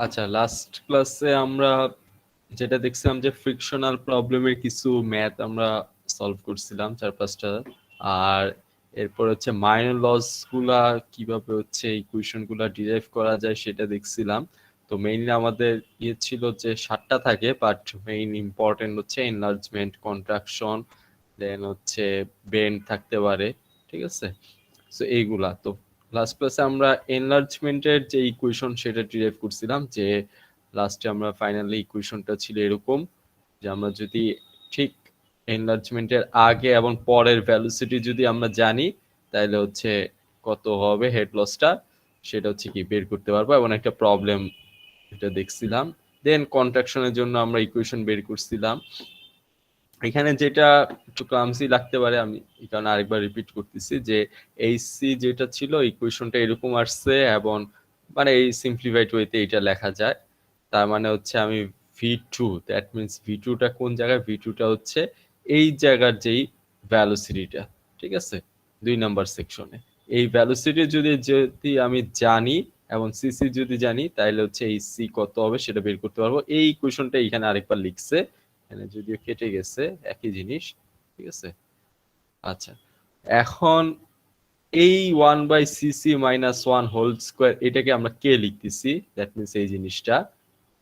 আচ্ছা, লাস্ট ক্লাসে আমরা যেটা দেখছিলাম যে ফ্রিকশনাল প্রবলেমের কিছু ম্যাথ আমরা সলভ করছিলাম 4-5টা। আর এরপর হচ্ছে মাইনর লস গুলা কিভাবে হচ্ছে ইকুয়েশন গুলা ডিরাইভ করা যায় সেটা দেখছিলাম। তো মেইনলি আমাদের ছিল যে 7টা থাকে, বাট মেইন ইম্পর্টেন্ট হচ্ছে এনলার্জমেন্ট, কন্ট্রাকশন, দেন হচ্ছে বেন্ড থাকতে পারে, ঠিক আছে। সো এইগুলা তো লাস্ট ক্লাসে আমরা এনলার্জমেন্টের যে ইকুয়েশন সেটা ডিরাইভ করছিলাম, যে লাস্টে আমরা ফাইনালি ইকুয়েশনটা ছিল এরকম যে আমরা যদি ঠিক এনলার্জমেন্টের আগে এবং পরের ভ্যালোসিটি যদি আমরা জানি তাহলে হচ্ছে কত হবে হেড লসটা সেটা হচ্ছে কি বের করতে পারবো, এবং একটা প্রবলেম এটা দেখছিলাম। দেন কন্ট্রাকশনের জন্য আমরা ইকুয়েশন বের করছিলাম। এখানে যেটা একটু ক্লামসি লাগতে পারে, আমি এই কারণে আরেকবার রিপিট করতেছি যে এইচসি যেটা ছিল ইকুয়েশনটা এরকম আসছে, এবং মানে এই সিম্পলিফাইড ওয়েতে এটা লেখা যায়। তার মানে হচ্ছে আমি v2, দ্যাট মিন্স v2টা কোন জায়গায়, v2টা হচ্ছে এই জায়গার যেই ভ্যালোসিটিটা, ঠিক আছে, 2 নাম্বার সেকশনে এই ভ্যালোসিটি যদি যদি আমি জানি এবং সিসি যদি জানি তাহলে হচ্ছে এই সি কত হবে সেটা বের করতে পারবো। এই ইকুয়েশনটা এখানে আরেকবার লিখছে, এখানে যদিও কেটে গেছে, একই জিনিস, ঠিক আছে। আচ্ছা, এখন এই 1/cc-1 হোল স্কয়ার এটাকে আমরা কে লিখতেছি, দ্যাট মিন্স এই জিনিসটা।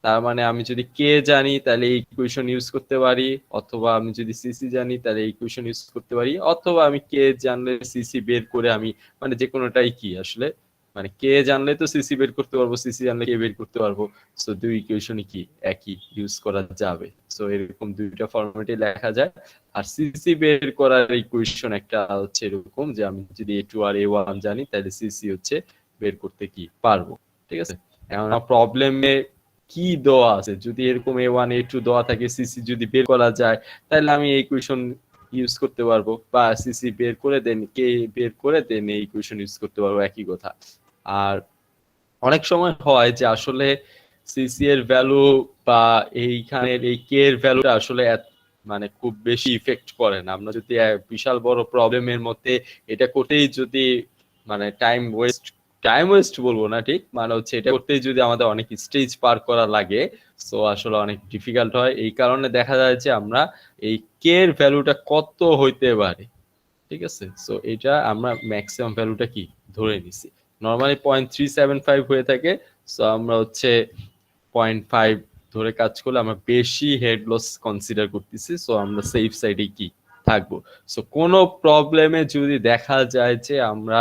তার মানে আমি যদি কে জানি তাহলে এই ইকুয়েশন ইউজ করতে পারি, অথবা আমি যদি সিসি জানি তাহলে এই ইকুয়েশন ইউজ করতে পারি, অথবা আমি কে জানলে সিসি বের করে আমি মানে যে কোনোটাই কি আসলে, মানে কে জানলে তো সিসি বের করতে পারবো, সিসি জানলে কে বের করতে পারবো। সো দুই ইকুয়েশনই কি একই, ইউজ করা যাবে। সো এরকম দুইটা ফরম্যাটে লেখা যায়। আর সিসি বের করার ইকুয়েশন একটা হচ্ছে এরকম যে আমি যদি a2 আর a1 জানি তাহলে সিসি হচ্ছে বের করতে কি পারবো, ঠিক আছে। এখন প্রবলেমে কি দেওয়া আছে, যদি এরকম a1 a2 দেওয়া থাকে, সিসি যদি বের করা যায় তাহলে আমি এই ইকুয়েশন ইউজ করতে পারবো, বা সিসি বের করে দেন কে বের করে দেন এই ইকুয়েশন ইউজ করতে পারবো, একই কথা। আর অনেক সময় হয় যে আসলে সিসি এর ভ্যালু বা এইখানের এই কে এর ভ্যালুটা আসলে মানে খুব বেশি ইফেক্ট করে না। আমরা যদি বিশাল বড় প্রবলেমের মধ্যে এটা করতেই যদি মানে টাইম ওয়েস্ট বলবো না ঠিক, মানে হচ্ছে এটা করতেই যদি আমাদের অনেক স্টেজ পার করা লাগে, সো আসলে অনেক ডিফিকাল্ট হয়। এই কারণে দেখা যায় যে আমরা এই কে এর ভ্যালুটা কত হইতে পারে, ঠিক আছে। সো এটা আমরা ম্যাক্সিমাম ভ্যালুটা কি ধরে নিছি, নরমালি 0.375 হয়ে থাকে। সো আমরা হচ্ছে 0.5 ধরে কাজ করলে আমরা বেশি হেড লস কনসিডার করতেছি, সো আমরা সেফ সাইডে কি থাকবো। সো কোনো প্রবলেমে যদি দেখা যায় যে আমরা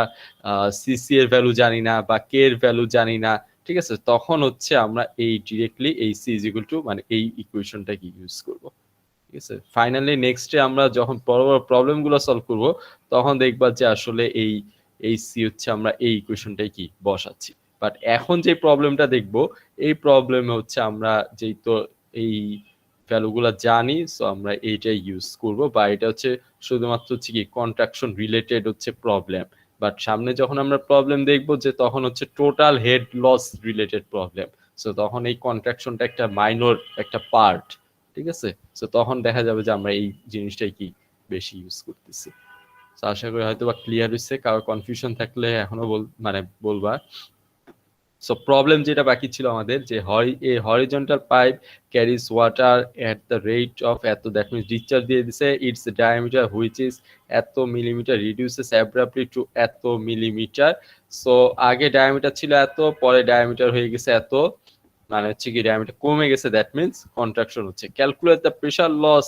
সিসি এর ভ্যালু জানি না বা কে এর ভ্যালু জানি না, ঠিক আছে, তখন হচ্ছে আমরা এই ডিরেক্টলি এই সি ইজ ইকুয়াল টু মানে এই ইকুয়েশনটা কি ইউজ করব, ঠিক আছে। ফাইনালি নেক্সটে আমরা যখন বড় বড় প্রবলেম গুলো সলভ করব তখন দেখবা যে আসলে এই সি হচ্ছে আমরা এই ইকুয়েশনটাই কি বসাচ্ছি। বাট এখন যে প্রবলেমটা দেখব এই প্রবলেমে হচ্ছে আমরা যেই তো এই ভ্যালুগুলো জানি, সো আমরা এইটাই ইউজ করব, বা এটা হচ্ছে শুধুমাত্র হচ্ছে কি কন্ট্রাকশন রিলেটেড হচ্ছে প্রবলেম। বাট সামনে যখন আমরা প্রবলেম দেখব যে তখন হচ্ছে total head loss related problem, so তখন এই কন্ট্রাকশনটা একটা মাইনর একটা পার্ট, ঠিক আছে। সো তখন দেখা যাবে যে আমরা এই জিনিসটাই কি বেশি ইউজ করতেছি। তো আশা করি হয়তো বা ক্লিয়ার হয়েছে, কারো কনফিউশন থাকলে এখনো মানে বলবা। সো প্রবলেম যেটা বাকি ছিল আমাদের যে horizontal pipe carries water at the rate of এত, দ্যাট মিনস ডিসচার্জ দিয়ে দিছে, ইটস ডায়ামিটার হুইচ ইজ এত মিলিমিটার রিডিউসেস অ্যাব্রাপ্টলি টু এত মিলিমিটার। সো আগে ডায়ামিটার ছিল এত, পরে ডায়ামিটার হয়ে গেছে এত, মানে হচ্ছে কি ডায়ামিটার কমে গেছে, দ্যাট মিনস কন্ট্রাকশন হচ্ছে। Calculate the pressure loss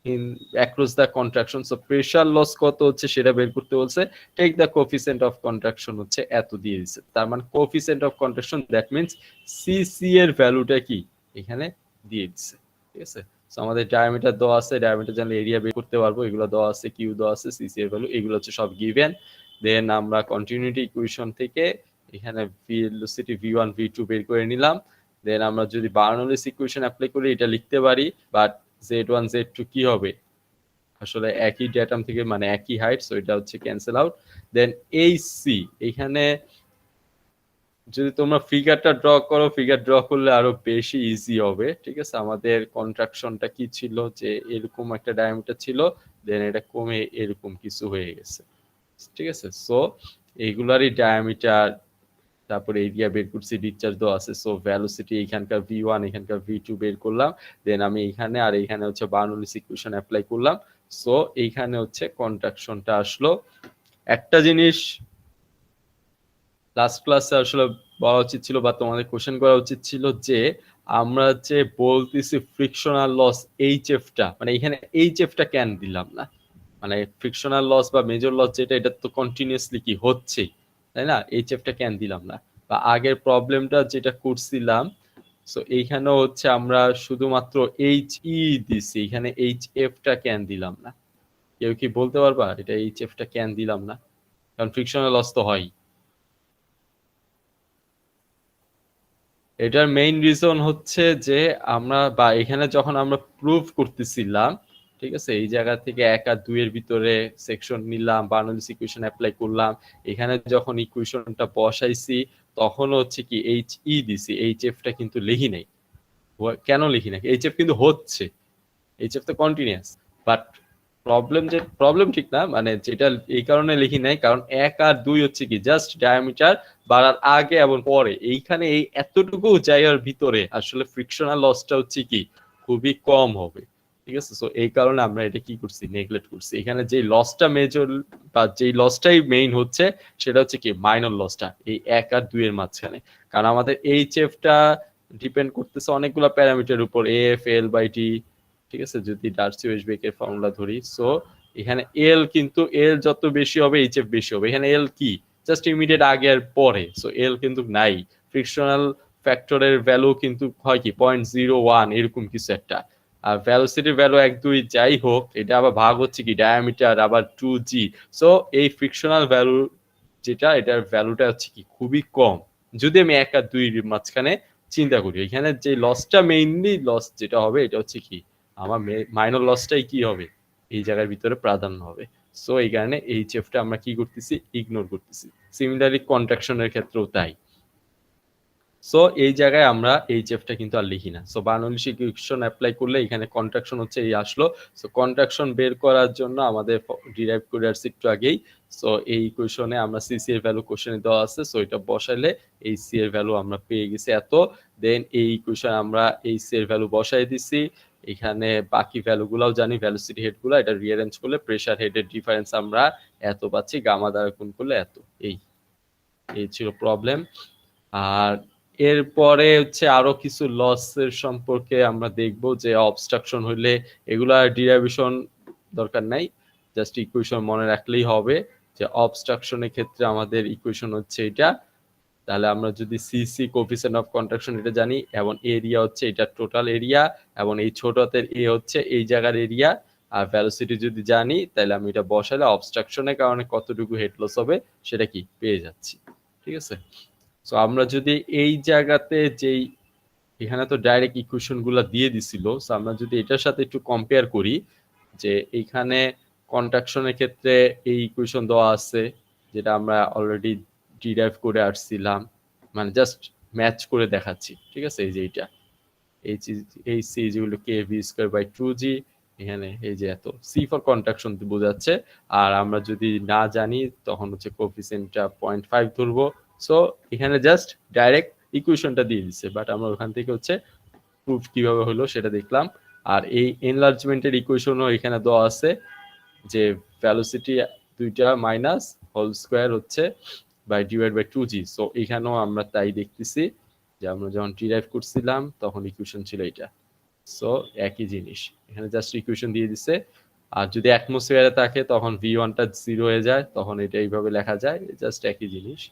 in across the contraction. So pressure loss কত হচ্ছে সেটা বের করতে বলছে। Take the coefficient of contraction হচ্ছে এত দিয়ে দিচ্ছে, তার মানে coefficient of contraction that means CC এর ভ্যালুটা কি এখানে দিয়ে দিচ্ছে, ঠিক আছে। সো আমাদের ডায়ামিটার দেওয়া আছে, ডায়ামিটার জানলে এরিয়া বের করতে পারবো, এগুলো দেওয়া আছে, কিউ দেওয়া আছে, সিসি এর ভ্যালু এগুলো হচ্ছে সব গিভেন। দেন আমরা কন্টিনিউটি ইকুয়েশন থেকে এখানে ভেলোসিটি v1 v2 বের করে নিলাম। দেন আমরা যদি বার্নৌলিস ইকুয়েশন অ্যাপ্লাই করি এটা লিখতে পারি, বাট z1 z2 কি হবে, আসলে একই ডেটাম থেকে মানে একই হাইট, সো এটা হচ্ছে ক্যান্সেল আউট। দেন এই সি এখানে যদি তোমরা ফিগারটা ড্র করো, ফিগার ড্র করলে আরো বেশি ইজি হবে, ঠিক আছে। আমাদের কন্ট্রাকশনটা কি ছিল যে এরকম একটা ডায়ামিটার ছিল, দেন এটা কমে এরকম কিছু হয়ে গেছে, ঠিক আছে। সো এইগুলারই ডায়ামিটার তারপরে এরিয়া বের করছি, ডিসচার্জ দেওয়া আছে, সো ভেলোসিটি এখানকার v1 এখানকার v2 বের করলাম, দেন আমি এখানে আর এখানে হচ্ছে বার্নৌলিস ইকুয়েশন অ্যাপ্লাই করলাম, সো এইখানে হচ্ছে কন্ট্রাকশনটা আসলো। একটা জিনিস লাস্ট ক্লাসে আসলে বলা উচিত ছিল বা তোমাদের কোশ্চেন করা উচিত ছিল যে আমরা যে বলতেছি ফ্রিকশনাল লস এইচএফটা, মানে এখানে এইচএফটা কেন দিলাম না, মানে ফ্রিকশনাল লস বা মেজর লস যেটা, এটা তো কন্টিনিউয়াসলি কি হচ্ছে, তাই না, এইচএফটা কেন দিলাম না, বা আগের প্রবলেমটা যেটা করছিলাম, সো এইখানেও হচ্ছে আমরা শুধুমাত্র এইচ ই দিছি, এখানে এইচ এফটা কেন দিলাম না, কেউ কি বলতে পারবা এটা এইচ এফটা কেন দিলাম না, কারণ ফ্রিকশনাল লস তো হয়। এটার মেইন রিজন হচ্ছে যে আমরা বা এখানে যখন আমরা প্রুভ করতেছিলাম, ঠিক আছে, এই জায়গা থেকে 1 আর 2 এর ভিতরে সেকশন নিলাম, বার্নৌলিস ইকুয়েশন অ্যাপ্লাই করলাম, এখানে যখন ইকুয়েশনটা বসাইছি তখন হচ্ছে কি এইচ ই দিছি, এইচ এফটা কিন্তু লিখি নাই। কেন লিখি নাই, এইচ এফ কিন্তু হচ্ছে, এইচএফ তো কন্টিনিউয়াস, বাট প্রবলেম ঠিক না, মানে যেটা এই কারণে লিখি নাই কারণ 1 আর 2 হচ্ছে কি জাস্ট ডায়ামিটার বাড়ার আগে এবং পরে, এইখানে এই এতটুকু জায়গার ভিতরে আসলে ফ্রিকশনাল লসটা হচ্ছে কি খুবই কম হবে, ঠিক আছে, সো এই কারণে আমরা এটা কি করছি, নেগলেক্ট করছি। এখানে যে লসটা মেজর বা যেই লসটাই মেইন হচ্ছে সেটা হচ্ছে কি মাইনর লসটা এই 1 আর 2 এর মাঝখানে, কারণ আমাদের এইচএফটা ডিপেন্ড করতেছে অনেকগুলো প্যারামিটার উপর, এফ এল বাই টি, ঠিক আছে, যদি ডার্সি ওয়েসবেকের ফর্মুলা ধরি, সো এখানে এল কিন্তু এল যত বেশি হবে এইচএফ বেশি হবে, এখানে এল কি জাস্ট ইমিডিয়েট আগে আর পরে, সো এল কিন্তু নাই, ফ্রিকশনাল ফ্যাক্টরের ভ্যালু কিন্তু হয় কি 0.01 এরকম কিছু একটা, আর ভেলোসিটির ভ্যালু 1 2 যাই হোক, এটা আবার ভাগ হচ্ছে কি ডায়ামিটার আবার 2g, সো এই ফ্রিকশনাল ভ্যালু যেটা এটার ভ্যালুটা হচ্ছে কি খুবই কম, যদি আমি 1 আর 2 এর মাঝখানে চিন্তা করি। এখানে যে লসটা মেইনলি লস যেটা হবে এটা হচ্ছে কি আমার মাইনর লসটাই কি হবে এই জায়গার ভিতরে প্রাধান্য হবে, সো এই কারণে এইচএফটা আমরা কি করতেছি, ইগনোর করতেছি। সিমিলারলি কন্ট্রাকশনের ক্ষেত্রেও তাই, সো এই জায়গায় আমরা এইচএফটা কিন্তু আর লিখি না। সো বার্নৌলিস ইকুয়েশন অ্যাপ্লাই করলে এখানে কন্ট্রাকশন হচ্ছে এই আসলো, সো কন্ট্রাকশন বের করার জন্য আমাদের ডিরাইভ করে আসছে একটু আগেই, সো এই ইকুয়েশনে আমরা সিসি এর ভ্যালু কোশ্চেনে দেওয়া আছে, সো এটা বসাইলে এই সি এর ভ্যালু আমরা পেয়ে গেছি এত, দেন এই ইকুয়েশন আমরা এই সি এর ভ্যালু বসাই দিছি, এখানে বাকি ভ্যালুগুলোও জানি, ভেলোসিটি হেডগুলো এটা রিঅ্যারেঞ্জ করলে প্রেসার হেডের ডিফারেন্স আমরা এত পাচ্ছি, গামা দ্বারা গুণ করলে এত, এই ছিল প্রবলেম। আর এরপরে হচ্ছে আরো কিছু লসের সম্পর্কে আমরা দেখব, যে অবস্ট্রাকশন হইলে এগুলা ডিরাইভেশন দরকার নাই, জাস্ট ইকুয়েশন মনে রাখলেই হবে, যে অবস্ট্রাকশনের ক্ষেত্রে আমাদের ইকুয়েশন হচ্ছে এটা, তাহলে আমরা যদি সিসি কোএফিসিয়েন্ট অফ কন্ট্রাকশন এটা জানি, এবং এরিয়া হচ্ছে এটা টোটাল এরিয়া, এবং এই ছোট হাতের এ হচ্ছে এই জায়গার এরিয়া, আর ভেলোসিটি যদি জানি তাহলে আমি এটা বসালে অবস্ট্রাকশনের কারণে কতটুকু হেড লস হবে সেটা কি পেয়ে যাচ্ছি, ঠিক আছে। সো আমরা যদি এই জায়গাতে যেই এখানে তো ডাইরেক্ট ইকুয়েশন গুলা দিয়ে দিছিল, সো আমরা যদি এটার সাথে একটু কম্পেয়ার করি, যে এইখানে কন্ট্রাকশনের ক্ষেত্রে এই ইকুয়েশন দেওয়া আছে যেটা আমরা অলরেডি ডিরাইভ করে আসছিলাম, মানে জাস্ট ম্যাচ করে দেখাচ্ছি, ঠিক আছে, এই যে এইটা এই সি যেগুলো কে ভি স্কয়ার বাই 2g, এখানে এই যে এত সি ফর কন্ট্রাকশন বোঝাচ্ছে, আর আমরা যদি না জানি তখন হচ্ছে কোএফিসিয়েন্টটা 0.5 ধরবো, সো এখানে জাস্ট ডাইরেক্ট ইকুয়েশনটা দিয়ে দিচ্ছে, বাট আমরা ওখান থেকে হচ্ছে প্রুফ কিভাবে হলো সেটা দেখলাম। আর এই এনলার্জমেন্টের ইকুয়েশনও এখানে দেওয়া আছে, যে ভেলোসিটি দুইটা মাইনাস হোল স্কয়ার হচ্ছে by divide by 2g, so এখানেও আমরা তাই দেখতেছি, যে আমরা যখন ডিরাইভ করছিলাম তখন ইকুয়েশন ছিল এটা, সো একই জিনিস এখানে জাস্ট ইকুয়েশন দিয়ে দিছে। আর যদি অ্যাটমসফিয়ারে থাকে তখন v1টা 0 হয়ে যায়, তখন এটা এইভাবে লেখা যায়, জাস্ট একই জিনিস।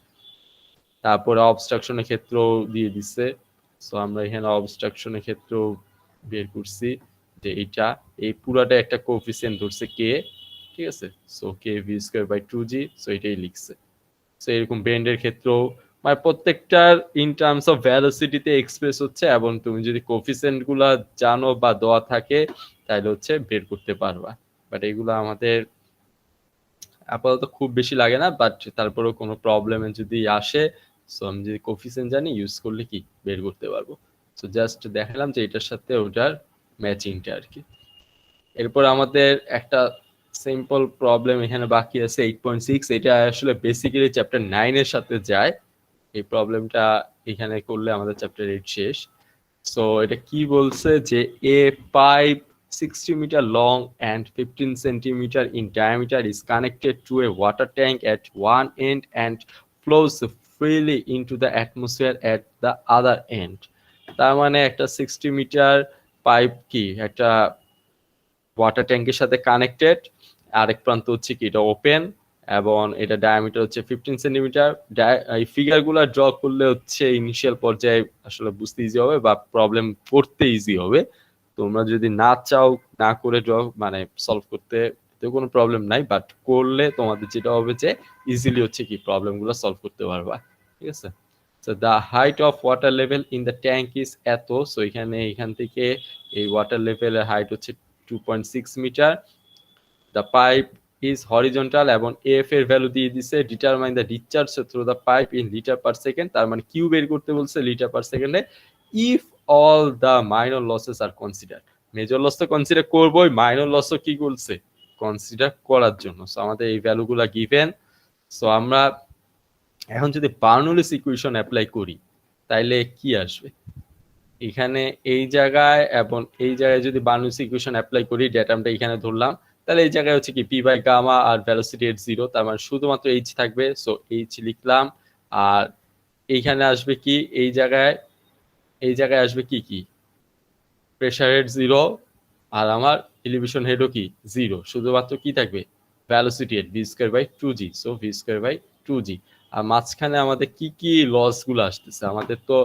তারপরে অবস্ট্রাকশনের ক্ষেত্রেও দিয়ে দিছে, সো আমরা এখানে অবস্ট্রাকশনের ক্ষেত্রেও বের করছি যে এইটা এই পুরাটা একটা কোএফিসিয়েন্ট ধরছে কে, ঠিক আছে, so K V square by 2g, so এটাই লিখছে। সো এরকম বেন্ডের ক্ষেত্রেও মানে প্রত্যেকটার ইন টার্মস অফ ভেলোসিটিতে এক্সপ্রেস হচ্ছে, এবং তুমি যদি কোএফিসিয়েন্ট গুলা জানো বা দেওয়া থাকে তাহলে হচ্ছে বের করতে পারবা, বাট এগুলো আমাদের আপাতত খুব বেশি লাগে না, বাট তারপরেও কোনো প্রবলেমে যদি আসে, সো আমি যদি কোএফিসিয়েন্ট জানি ইউজ করলে কি বের করতে পারবো। সো জাস্ট দেখালাম যে এটার সাথে ওটার ম্যাচিংটা আর কি। এরপর আমাদের একটা সিম্পল প্রবলেম এখানে বাকি আছে 8.6, এটা আসলে বেসিক্যালি চ্যাপ্টার 9 এর সাথে যায়, এই প্রবলেমটা এখানে করলে আমাদের চ্যাপ্টার 8 শেষ। সো এটা কি বলছে যে এ pipe 60 meter long and 15 centimeter in diameter is connected to a water tank at one end and flows freely into the atmosphere at the other end. তার মানে একটা 60 মিটার পাইপ কি একটা ওয়াটার ট্যাঙ্কের সাথে কানেক্টেড, আরেক প্রান্ত হচ্ছে কি এটা ওপেন, এবং এটা ডায়ামিটার হচ্ছে 15 সেন্টিমিটার। এই ফিগারগুলো ড্র করলে হচ্ছে ইনিশিয়াল পর্যায়ে আসলে বুঝতে ইজি হবে বা প্রবলেম করতে ইজি হবে। তোমরা যদি না চাও না করে ড্র মানে সলভ করতে তো কোনো প্রবলেম নাই, বাট করলে তোমাদের যেটা হবে যে ইজিলি হচ্ছে কি প্রবলেমগুলো সলভ করতে পারবা। ঠিক আছে, so the height of water level in the tank is এত। সো এখান থেকে এই ওয়াটার লেভেলের হাইট হচ্ছে 2.6 metre. The pipe is horizontal এবং এফ এর ভ্যালু দিয়ে দিছে। Determine the discharge through the pipe in litre per second, তার মানে কিউ বের করতে বলছে লিটার পার সেকেন্ডে। If all the minor losses are consider, major loss তো কনসিডার করবোই, মাইনর লসও কি বলছে কনসিডার করার জন্য। সো আমাদের এই ভ্যালুগুলো গিভেন। সো আমরা এখন যদি বার্নৌলিস ইকুয়েশন অ্যাপ্লাই করি তাইলে কি আসবে এখানে এই জায়গায় এবং এই জায়গায় যদি বার্নৌলিস ইকুয়েশন অ্যাপ্লাই করি, ডেটামটা এখানে ধরলাম, তাহলে এই জায়গায় হচ্ছে কি পি বাই গামা আর ভেলোসিটি এট জিরো, তার মানে শুধুমাত্র এইচ থাকবে। সো এইচ লিখলাম। আর এইখানে আসবে কি এই জায়গায় আসবে কি কি প্রেসার হেড জিরো, আর আমার এলিভেশন হেডও কি জিরো, শুধুমাত্র কি থাকবে velocity at V square by 2g। So V square by 2g। আর মাঝখানে আমাদের কি কি লস গুলো আসতেছে, আমাদের তো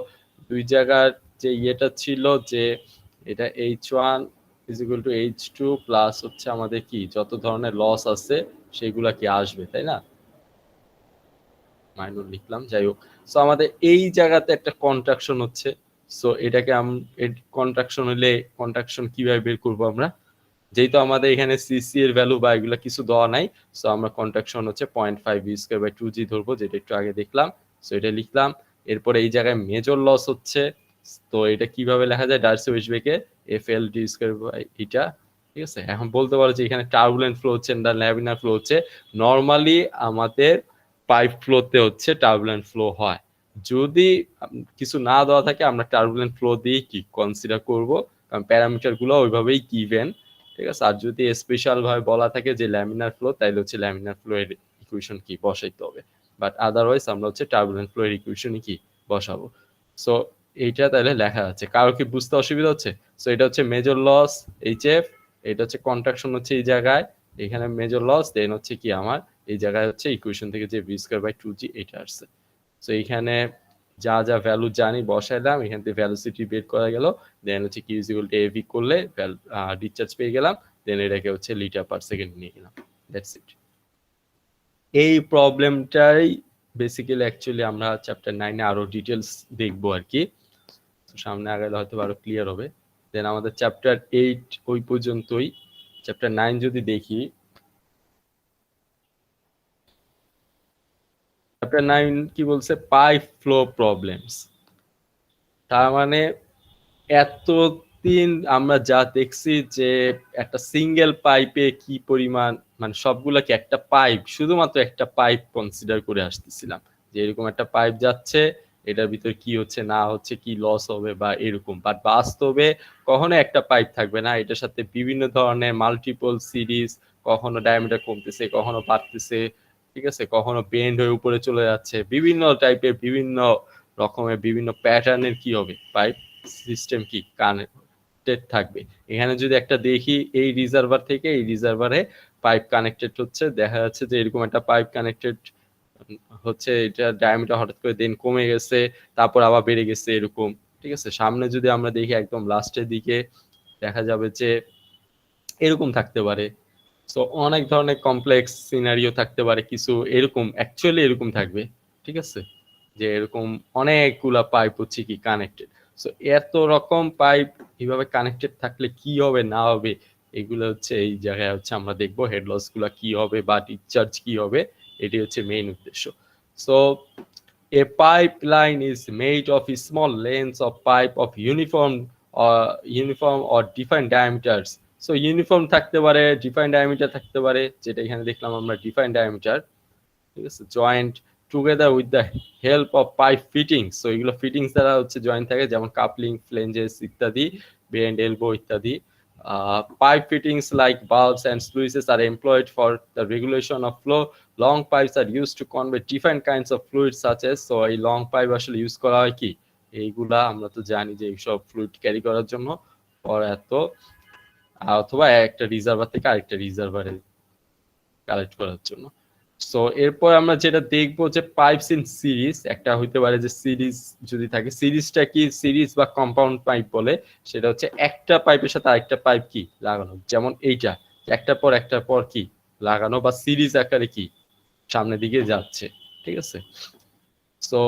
দুই জায়গার যে ইয়েটা ছিল যে এটা h1 is equal two h2 plus হচ্ছে আমাদের কি যত ধরনের লস আছে সেগুলা কি আসবে, তাই না? মাইনর লিখলাম, যাই হোক। সো আমাদের এই জায়গাতে একটা কন্ট্রাকশন হচ্ছে। সো এটাকে কন্ট্রাকশন হলে কন্ট্রাকশন কিভাবে বের করবো আমরা, যেহেতু আমাদের এখানে সিসি এর ভ্যালু বা এগুলা কিছু দেওয়া নাই। সো আমরা কন্ট্রাকশন হচ্ছে 0.5 ভি স্কয়ার বাই 2g ধরবো, যেটা একটু আগে দেখলাম। সো এটা লিখলাম। এরপরে এই জায়গায় মেজর লস হচ্ছে, তো এটা কিভাবে লেখা যায়, Darcy Weisbach F L D square by এটা। ঠিক আছে, এখন বলতে পারো যে এখানে টার্বুলেন্ট ফ্লো হচ্ছে না ল্যামিনার ফ্লো হচ্ছে। নরমালি আমাদের পাইপ ফ্লোতে হচ্ছে টার্বুলেন্ট ফ্লো হয়। যদি কিছু না দেওয়া থাকে আমরা টার্বুলেন্ট ফ্লো দিয়ে কি কনসিডার করব, কারণ প্যারামিটার গুলো ওইভাবেই গিভেন। ঠিক আছে, আর যদি স্পেশাল ভাবে বলা থাকে যে ল্যামিনার ফ্লো, তাইলে হচ্ছে ল্যামিনার ফ্লো এর ইকুয়েশন কি বসাইতে হবে, বাট আদারওয়াইজ আমরা হচ্ছে টার্বুলেন্ট ফ্লো এর ইকুয়েশনই কি বসাবো। সো এইটা তাহলে লেখা আছে, কারো কি বুঝতে অসুবিধা হচ্ছে? সো এটা হচ্ছে মেজর লস এইচএফ, এটা হচ্ছে কন্ট্রাকশন হচ্ছে এই জায়গায়, এখানে মেজর লস, দেন হচ্ছে কি আমার এই জায়গায় হচ্ছে ইকুয়েশন থেকে যে ভি স্কয়ার বাই 2g এটা আসছে। সো এইখানে যা যা ভ্যালু জানি বসাইলাম, এখান থেকে ভ্যালোসিটি বের করা গেল, দেন হচ্ছে Q is equal to A V করলে ডিসচার্জ পেয়ে গেলাম, দেন এটাকে হচ্ছে লিটার পার সেকেন্ড নিয়ে গেলাম। That's it. এই প্রবলেমটাই বেসিক্যালি অ্যাকচুয়ালি আমরা চ্যাপ্টার 9 এ আরো ডিটেইলস দেখবো আর কি, সামনে আগালে হয়তো আরো ক্লিয়ার হবে। দেন আমাদের চ্যাপ্টার 8 ওই পর্যন্তই। চ্যাপ্টার 9 যদি দেখি, চ্যাপ্টার 9 কি বলছে, পাইপ ফ্লো প্রবলেমস। তার মানে এতদিন আমরা যা দেখছি যে একটা সিঙ্গেল পাইপে কি পরিমাণ, মানে সবগুলাকে একটা পাইপ, শুধুমাত্র একটা পাইপ কনসিডার করে আসতেছিলাম যে এরকম একটা পাইপ যাচ্ছে, এটার ভিতরে কি হচ্ছে না হচ্ছে, কি লস হবে বা এরকম। বাট বাস্তবে কখনো একটা পাইপ থাকবে না, এটার সাথে বিভিন্ন ধরনের মাল্টিপল সিরিজ, কখনো ডায়ামিটার কমতেছে, কখনো বাড়তেছে, ঠিক আছে, কখনো বেন্ড হয়ে উপরে চলে যাচ্ছে, বিভিন্ন টাইপের বিভিন্ন রকমের বিভিন্ন প্যাটার্নের কি হবে পাইপ সিস্টেম কি কানেক্টেড থাকবে। এখানে যদি একটা দেখি এই রিজার্ভার থেকে এই রিজার্ভারে পাইপ কানেক্টেড হচ্ছে, দেখা যাচ্ছে যে এরকম একটা পাইপ কানেক্টেড হচ্ছে, এটা ডায়ামিটার হঠাৎ করে দেন কমে গেছে, তারপর আবার বেড়ে গেছে এরকম। ঠিক আছে, সামনে যদি আমরা দেখি একদম লাস্টের দিকে দেখা যাবে যে এরকম থাকতে পারে। সো অনেক ধরনের কমপ্লেক্স সিনারিও থাকতে পারে, কিছু এরকম অ্যাকচুয়ালি এরকম থাকবে। ঠিক আছে, যে এরকম অনেকগুলা পাইপ হচ্ছে কি কানেক্টেড। সো এত রকম পাইপ এইভাবে কানেক্টেড থাকলে কি হবে না হবে, এগুলো হচ্ছে এই জায়গায় হচ্ছে আমরা দেখবো হেড লস গুলা কি হবে বা ডিসচার্জ কি হবে, এটি হচ্ছে মেইন উদ্দেশ্য। So a pipeline is made of small lengths of pipe of uniform or defined diameters. So uniform থাকতে পারে, ডিফাইন্ড ডায়ামিটার থাকতে পারে, যেটা এখানে দেখলাম আমরা ডিফাইন্ড ডায়ামিটার। ঠিক আছে, joint together with the help of pipe fittings. So এগুলো ফিটিংস দ্বারা হচ্ছে জয়েন্ট থাকে, যেমন কাপলিং, ফ্লেঞ্জেস ইত্যাদি, বে এন্ড এলবো ইত্যাদি। Pipe fittings like valves and sluices are employed for the regulation of flow. Long pipes are used to convey different kinds of fluids such as, so এই long pipe আসলে use করা হয় কি, এইগুলা আমরা তো জানি যে এইসব ফ্লুইড ক্যারি করার জন্য, এত অথবা একটা রিজার্ভার থেকে আরেকটা রিজার্ভারে কালেক্ট করার জন্য। সো এরপর আমরা যেটা দেখবো যে পাইপস ইন সিরিজ, একটা হইতে পারে যে সিরিজ যদি থাকে, সিরিজটা কি, সিরিজ বা কম্পাউন্ড পাইপ বলে, সেটা হচ্ছে একটা পাইপের সাথে আরেকটা পাইপ কি লাগানো, যেমন এইটা একটার পর কি লাগানো, বা সিরিজ আকারে কি সামনের দিকে যাচ্ছে, ঠিক আছে। So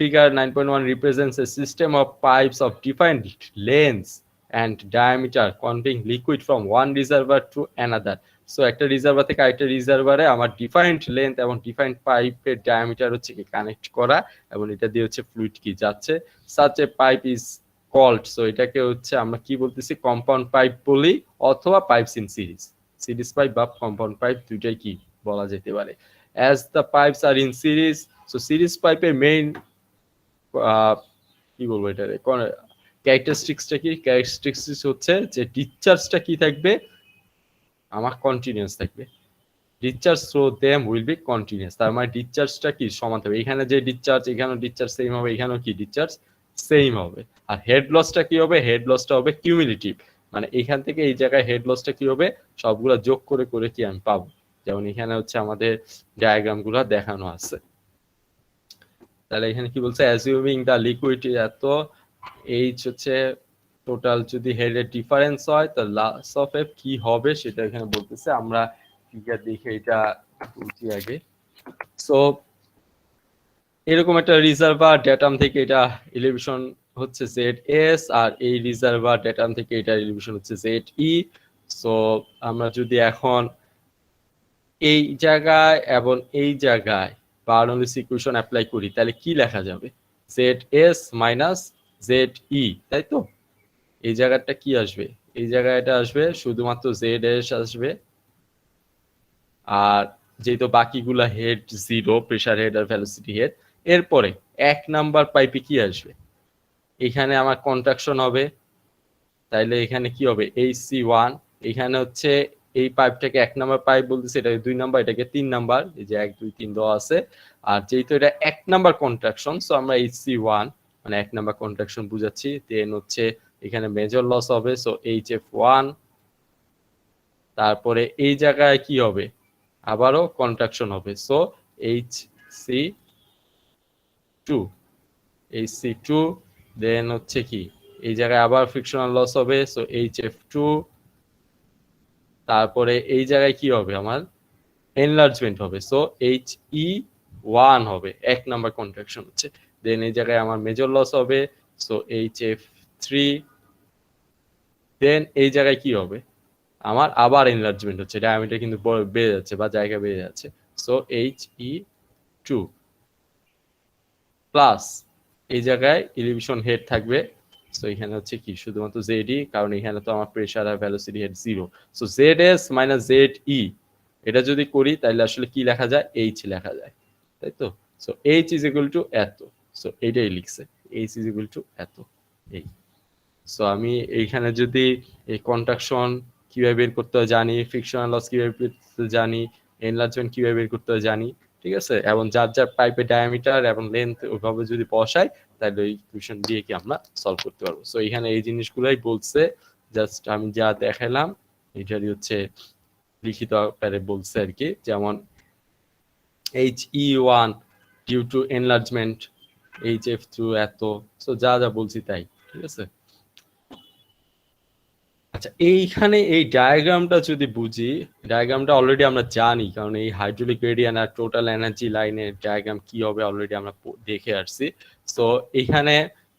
figure 9.1 represents a system of pipes of different lengths and diameter conveying liquid from one reservoir to another. So একটা রিজার্ভার থেকে আরেকটা রিজার্ভারে আমার ডিফারেন্ট লেন্থ এবং ডিফারেন্ট পাইপের ডায়ামিটার হচ্ছে কি কানেক্ট করা, এবং এটা দিয়ে হচ্ছে ফ্লুইড কি যাচ্ছে। Such a pipe is called, so এটাকে হচ্ছে আমরা কি বলতেছি, কম্পাউন্ড পাইপ বলি, অথবা pipes in series, series pipe বা কম্পাউন্ড পাইপ দুইটাই কি বলা যেতে পারে। As the pipes are in series, so series পাইপের মেইন কি বলবো এটা ক্যারেক্টারিস্টিক্সটা কি, ক্যারেক্টারিস্টিক্স হচ্ছে যে ডিসচার্জটা কি থাকবে, আমার কন্টিনিউয়াস থাকবে। Discharge through them will be continuous, তার মানে ডিসচার্জটা কি সমান থাকবে, এখানে যে ডিসচার্জ এখানেও ডিসচার্জ সেম হবে, এখানেও কি ডিসচার্জ সেম হবে। আর হেড লসটা কি হবে, হেড লসটা হবে কিউমুলেটিভ, মানে এখান থেকে এই জায়গায় হেড লসটা কি হবে, সবগুলা যোগ করে করে কি আমি পাবো, যেমন এখানে হচ্ছে আমাদের ডায়াগ্রামগুলো দেখানো আছে। তাহলে এখানে কি বলছে, অ্যাজিউমিং দ্য লিকুইড এত এইচ হচ্ছে টোটাল, যদি হেডের ডিফারেন্স হয় তো লস অফ এফ কি হবে সেটা এখানে বলতেছে। আমরা ফিগার দেখে এটা বুঝি আগে। সো এরকম একটা রিজার্ভার ডেটাম থেকে এটা এলিভেশন হচ্ছে জেড এস, আর এই রিজার্ভার ডেটাম থেকে এটা এলিভেশন হচ্ছে জেড ই। সো আমরা যদি এখন এই জায়গায় এবং এই জায়গায় বার্নৌলিস ইকুয়েশন অ্যাপ্লাই করি, তাহলে কি লেখা যাবে, জেড এস মাইনাস জেড ই, তাই তো। এই জায়গাটা কি আসবে, এই জায়গায় এটা আসবে শুধুমাত্র জেড এস আসবে, আর যেহেতু বাকিগুলা হেড জিরো, প্রেসার হেড আর ভেলোসিটি হেড। এরপরে এক নাম্বার পাইপে কি আসবে, এখানে আমার কন্ট্রাকশন হবে, তাইলে এখানে কি হবে, AC1, এখানে হচ্ছে এই পাইপটাকে এক নাম্বার পাইপ বলতেছে, এটাকে 2 নাম্বার, এটাকে 3 নাম্বার, এই যে 1 2 3 দেওয়া আছে। আর যেহেতু এটা এক নাম্বার কন্ট্রাকশন, সো আমরা HC1 মানে এক নাম্বার কন্ট্রাকশন বুঝাচ্ছি। দেন হচ্ছে এখানে মেজর লস হবে, সো HF1। তারপরে এই জায়গায় কি হবে, আবারও কন্ট্রাকশন হবে, সো HC2। দেন হচ্ছে কি এই জায়গায় আবার ফ্রিকশনাল লস হবে, সো HF2। তারপরে এই জায়গায় কি হবে, আমার এনলার্জমেন্ট হবে, সো HE1 হবে, এক নাম্বার কন্ট্রাকশন হচ্ছে। দেন এই জায়গায় আমার মেজর লস হবে, সো HF3। দেন এই জায়গায় কি হবে, আমার আবার এনলার্জমেন্ট হচ্ছে, ডায়ামিটার কিন্তু বেড়ে যাচ্ছে বা জায়গা বেড়ে যাচ্ছে, সো HE2 প্লাস এই জায়গায় এলিভেশন হেড থাকবে, সো এখানে হচ্ছে কি শুধুমাত্র জেডই, কারণ এখানে তো আমার প্রেসার আর velocity head zero, so Z S minus Z E. এটা যদি করি তাহলে আসলে কি লেখা যায়, এইচ লেখা যায়, তাই তো। So H is equal two এত, সো এইটাই লিখছে, এইচ ইজ ইকুয়াল টু এত, এই। সো আমি এইখানে যদি এই কন্ট্রাকশন কিভাবে বের করতে হয় জানি, ফ্রিকশনাল লস কিভাবে বের করতে জানি, এনলার্জমেন্ট কিভাবে বের করতে হয় জানি, ঠিক আছে, এবং যার যার পাইপের ডায়ামিটার এবং লেন্থ ওইভাবে যদি বসাই, তাহলে ওই ইকুয়েশন দিয়ে কি আমরা সলভ করতে পারবো। সো এখানে এই জিনিসগুলাই বলছে, জাস্ট আমি যা দেখাইলাম এটারই হচ্ছে লিখিত আকারে বলছে আর কি, যেমন HE1 due to enlargement, HF2 এত, সো যা যা বলছি তাই, ঠিক আছে। আচ্ছা, এইখানে এই ডায়াগ্রামটা যদি বুঝি, ডায়াগ্রামটা অলরেডি আমরা জানি, কারণ এই হাইড্রোলিক গ্রেডিয়েন্ট আর টোটাল এনার্জি লাইনের ডায়াগ্রাম কি হবে অলরেডি আমরা দেখে আসছি। সো এখানে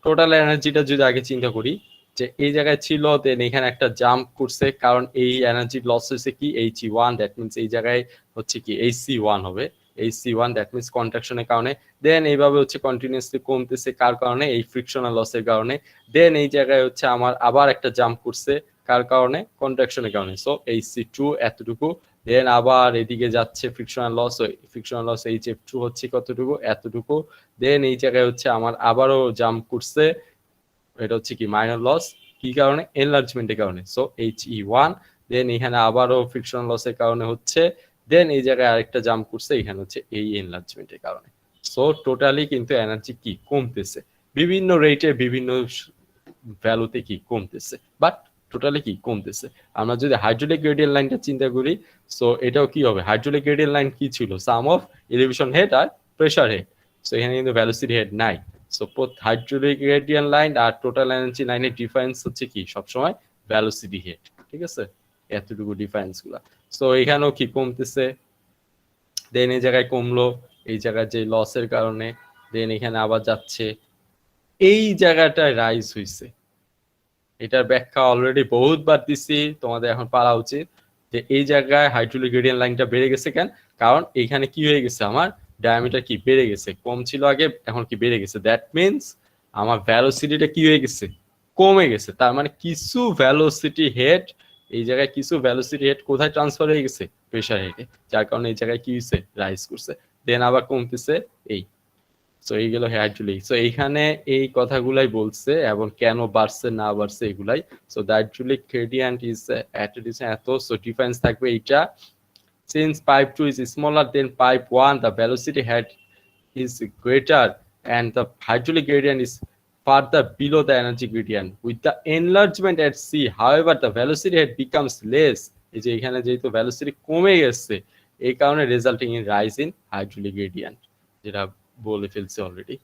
টোটাল এনার্জিটা যদি আগে চিন্তা করি, যে এই জায়গায় ছিল, দেন এখানে একটা জাম্প করছে, কারণ এই এনার্জি লস হয়েছে কি HE1, দ্যাট মিনস এই জায়গায় হচ্ছে কি HC1 হবে, HC1 দ্যাট মিনস কন্ট্রাকশনের কারণে। দেন এইভাবে হচ্ছে কন্টিনিউয়াসলি কমতেছে, কার কারণে, এই ফ্রিকশনাল লসের কারণে। দেন এই জায়গায় হচ্ছে আমার আবার একটা জাম্প করছে, কার কারণে, কন্ট্রাকশনের কারণে, সো HC2 এতটুকু দেন আবার এদিকে যাচ্ছে ফ্রিকশনাল লস, HF2 হচ্ছে কতটুকু, এতটুকু। দেন এই জায়গায় হচ্ছে আমার আবারও জাম্প করছে, এটা হচ্ছে কি মাইনর লস, কি কারণে, এনলার্জমেন্টের কারণে, সো HE1। দেন এখানে আবারও ফ্রিকশনাল লসের কারণে হচ্ছে, দেন এই জায়গায় আরেকটা জাম্প করছে, এখানে হচ্ছে এই এনলার্জমেন্টের কারণে। সো টোটালি কিন্তু এনার্জি কি কমতেছে, বিভিন্ন রেটে বিভিন্ন ভ্যালুতে কি কমতেছে, বাট টোটালি কি কমতেছে। আমরা যদি হাইড্রোলিক গ্রেডিয়েন্ট লাইনটা চিন্তা করি, সো এটাও কি হবে, হাইড্রোলিক গ্রেডিয়েন্ট লাইন কি ছিল, সাম অফ এলিভেশন হেড আর প্রেসার হেড। সো এখানে কিন্তু ভেলোসিটি হেড নাই। সো হাইড্রোলিক গ্রেডিয়েন্ট লাইন আর টোটাল এনার্জি লাইনের ডিফারেন্স হচ্ছে কি সবসময় ভেলোসিটি হেড, ঠিক আছে, এতটুকু ডিফারেন্স গুলা। সো এখানেও কি কমতেছে, দেন এই জায়গায় কমলো, এই জায়গায় যে লসের কারণে, দেন এখানে আবার যাচ্ছে, এই জায়গাটায় রাইজ হইছে। এটার ব্যাখ্যা অলরেডি বহুতবার দিছি, তোমাদের এখন পারা উচিত যে এই জায়গায় হাইড্রোলিক গ্রেডিয়েন্ট লাইনটা বেড়ে গেছে কেন, কারণ এখানে কি হয়ে গেছে, আমার ডায়ামিটার কি বেড়ে গেছে, কম ছিল আগে, এখন কি বেড়ে গেছে, দ্যাট মিনস আমার ভ্যালোসিটিটা কি হয়ে গেছে, কমে গেছে। তার মানে কিছু ভ্যালোসিটি হেড, এই জায়গায় কিছু ভ্যালোসিটি হেড কোথায় ট্রান্সফার হয়ে গেছে, প্রেসার হেডে, যার কারণে এই জায়গায় কি হয়েছে, রাইজ করছে। দেন আবার কমতেছে এই, সো এইগুলো হাইড্রোলিক। সো এইখানে এই কথাগুলাই বলছে, এবং কেন বাড়ছে না বাড়ছে এগুলাই। So the hydraulic gradient is at A distance এত, সো ডিফারেন্স থাকবে এইটা, since pipe 2 is smaller than pipe 1 the velocity head is greater and the hydraulic gradient is further below the energy gradient with the enlargement at C however the velocity head becomes less। এই যে এখানে যেহেতু velocity কমে গেছে, এই কারণে resulting in rise in hydraulic gradient, যেটা বলে ফেলছে অলরেডি।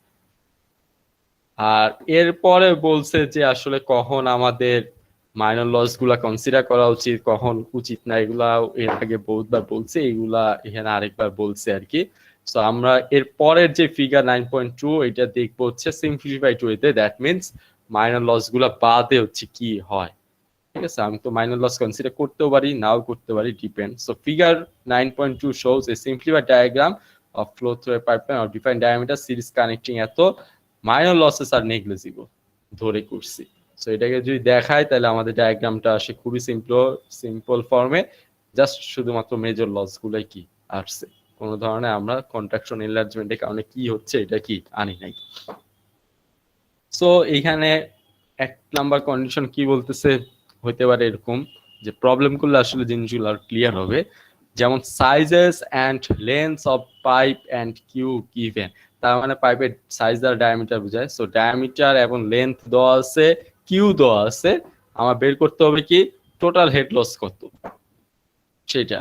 আর এরপরে বলছে যে আসলে কখন আমাদের মাইনর লস গুলা কনসিডার করা উচিত, কখন উচিত না, এগুলা এর আগে বহুতবার বলছে, এগুলা এখানে আরেকবার বলছে আর কি। সো আমরা এর পরের যে ফিগার 9.2 এটা দেখবো হচ্ছে সিম্পলিফাইড ওয়েতে, দ্যাট মিনস মাইনর লস গুলা বাদে হচ্ছে কি হয়, ঠিক আছে। আমি তো মাইনর লস কনসিডার করতেও পারি, নাও করতে পারি, depend. So figure 9.2 shows a simplified diagram of flow through a pipeline of defined diameter series connecting এত মাইনর লসেস আর নেগলিজিবল ধরে করছি। সো এটাকে যদি দেখায় তাহলে আমাদের ডায়াগ্রামটা আসে খুবই সিম্পল ফর্মে, জাস্ট শুধুমাত্র মেজর লস গুলাই কি আসছে, কোনো ধরনের আমরা কন্ট্রাকশন এনলার্জমেন্টের কারণে কি হচ্ছে এটা কি আনি নাই। সো এইখানে এক নাম্বার কন্ডিশন কি বলতেছে, হইতে পারে এরকম যে প্রবলেম করলে আসলে জিনিসগুলো আর ক্লিয়ার হবে, যেমন sizes and length of pipe and Q given, তার মানে পাইপের সাইজ আর ডায়ামিটার বোঝায়। সো ডায়ামিটার এবং লেন্থ দেওয়া আছে, কিউ দেওয়া আছে, আমার বের করতে হবে কি টোটাল হেড লস কত সেটা।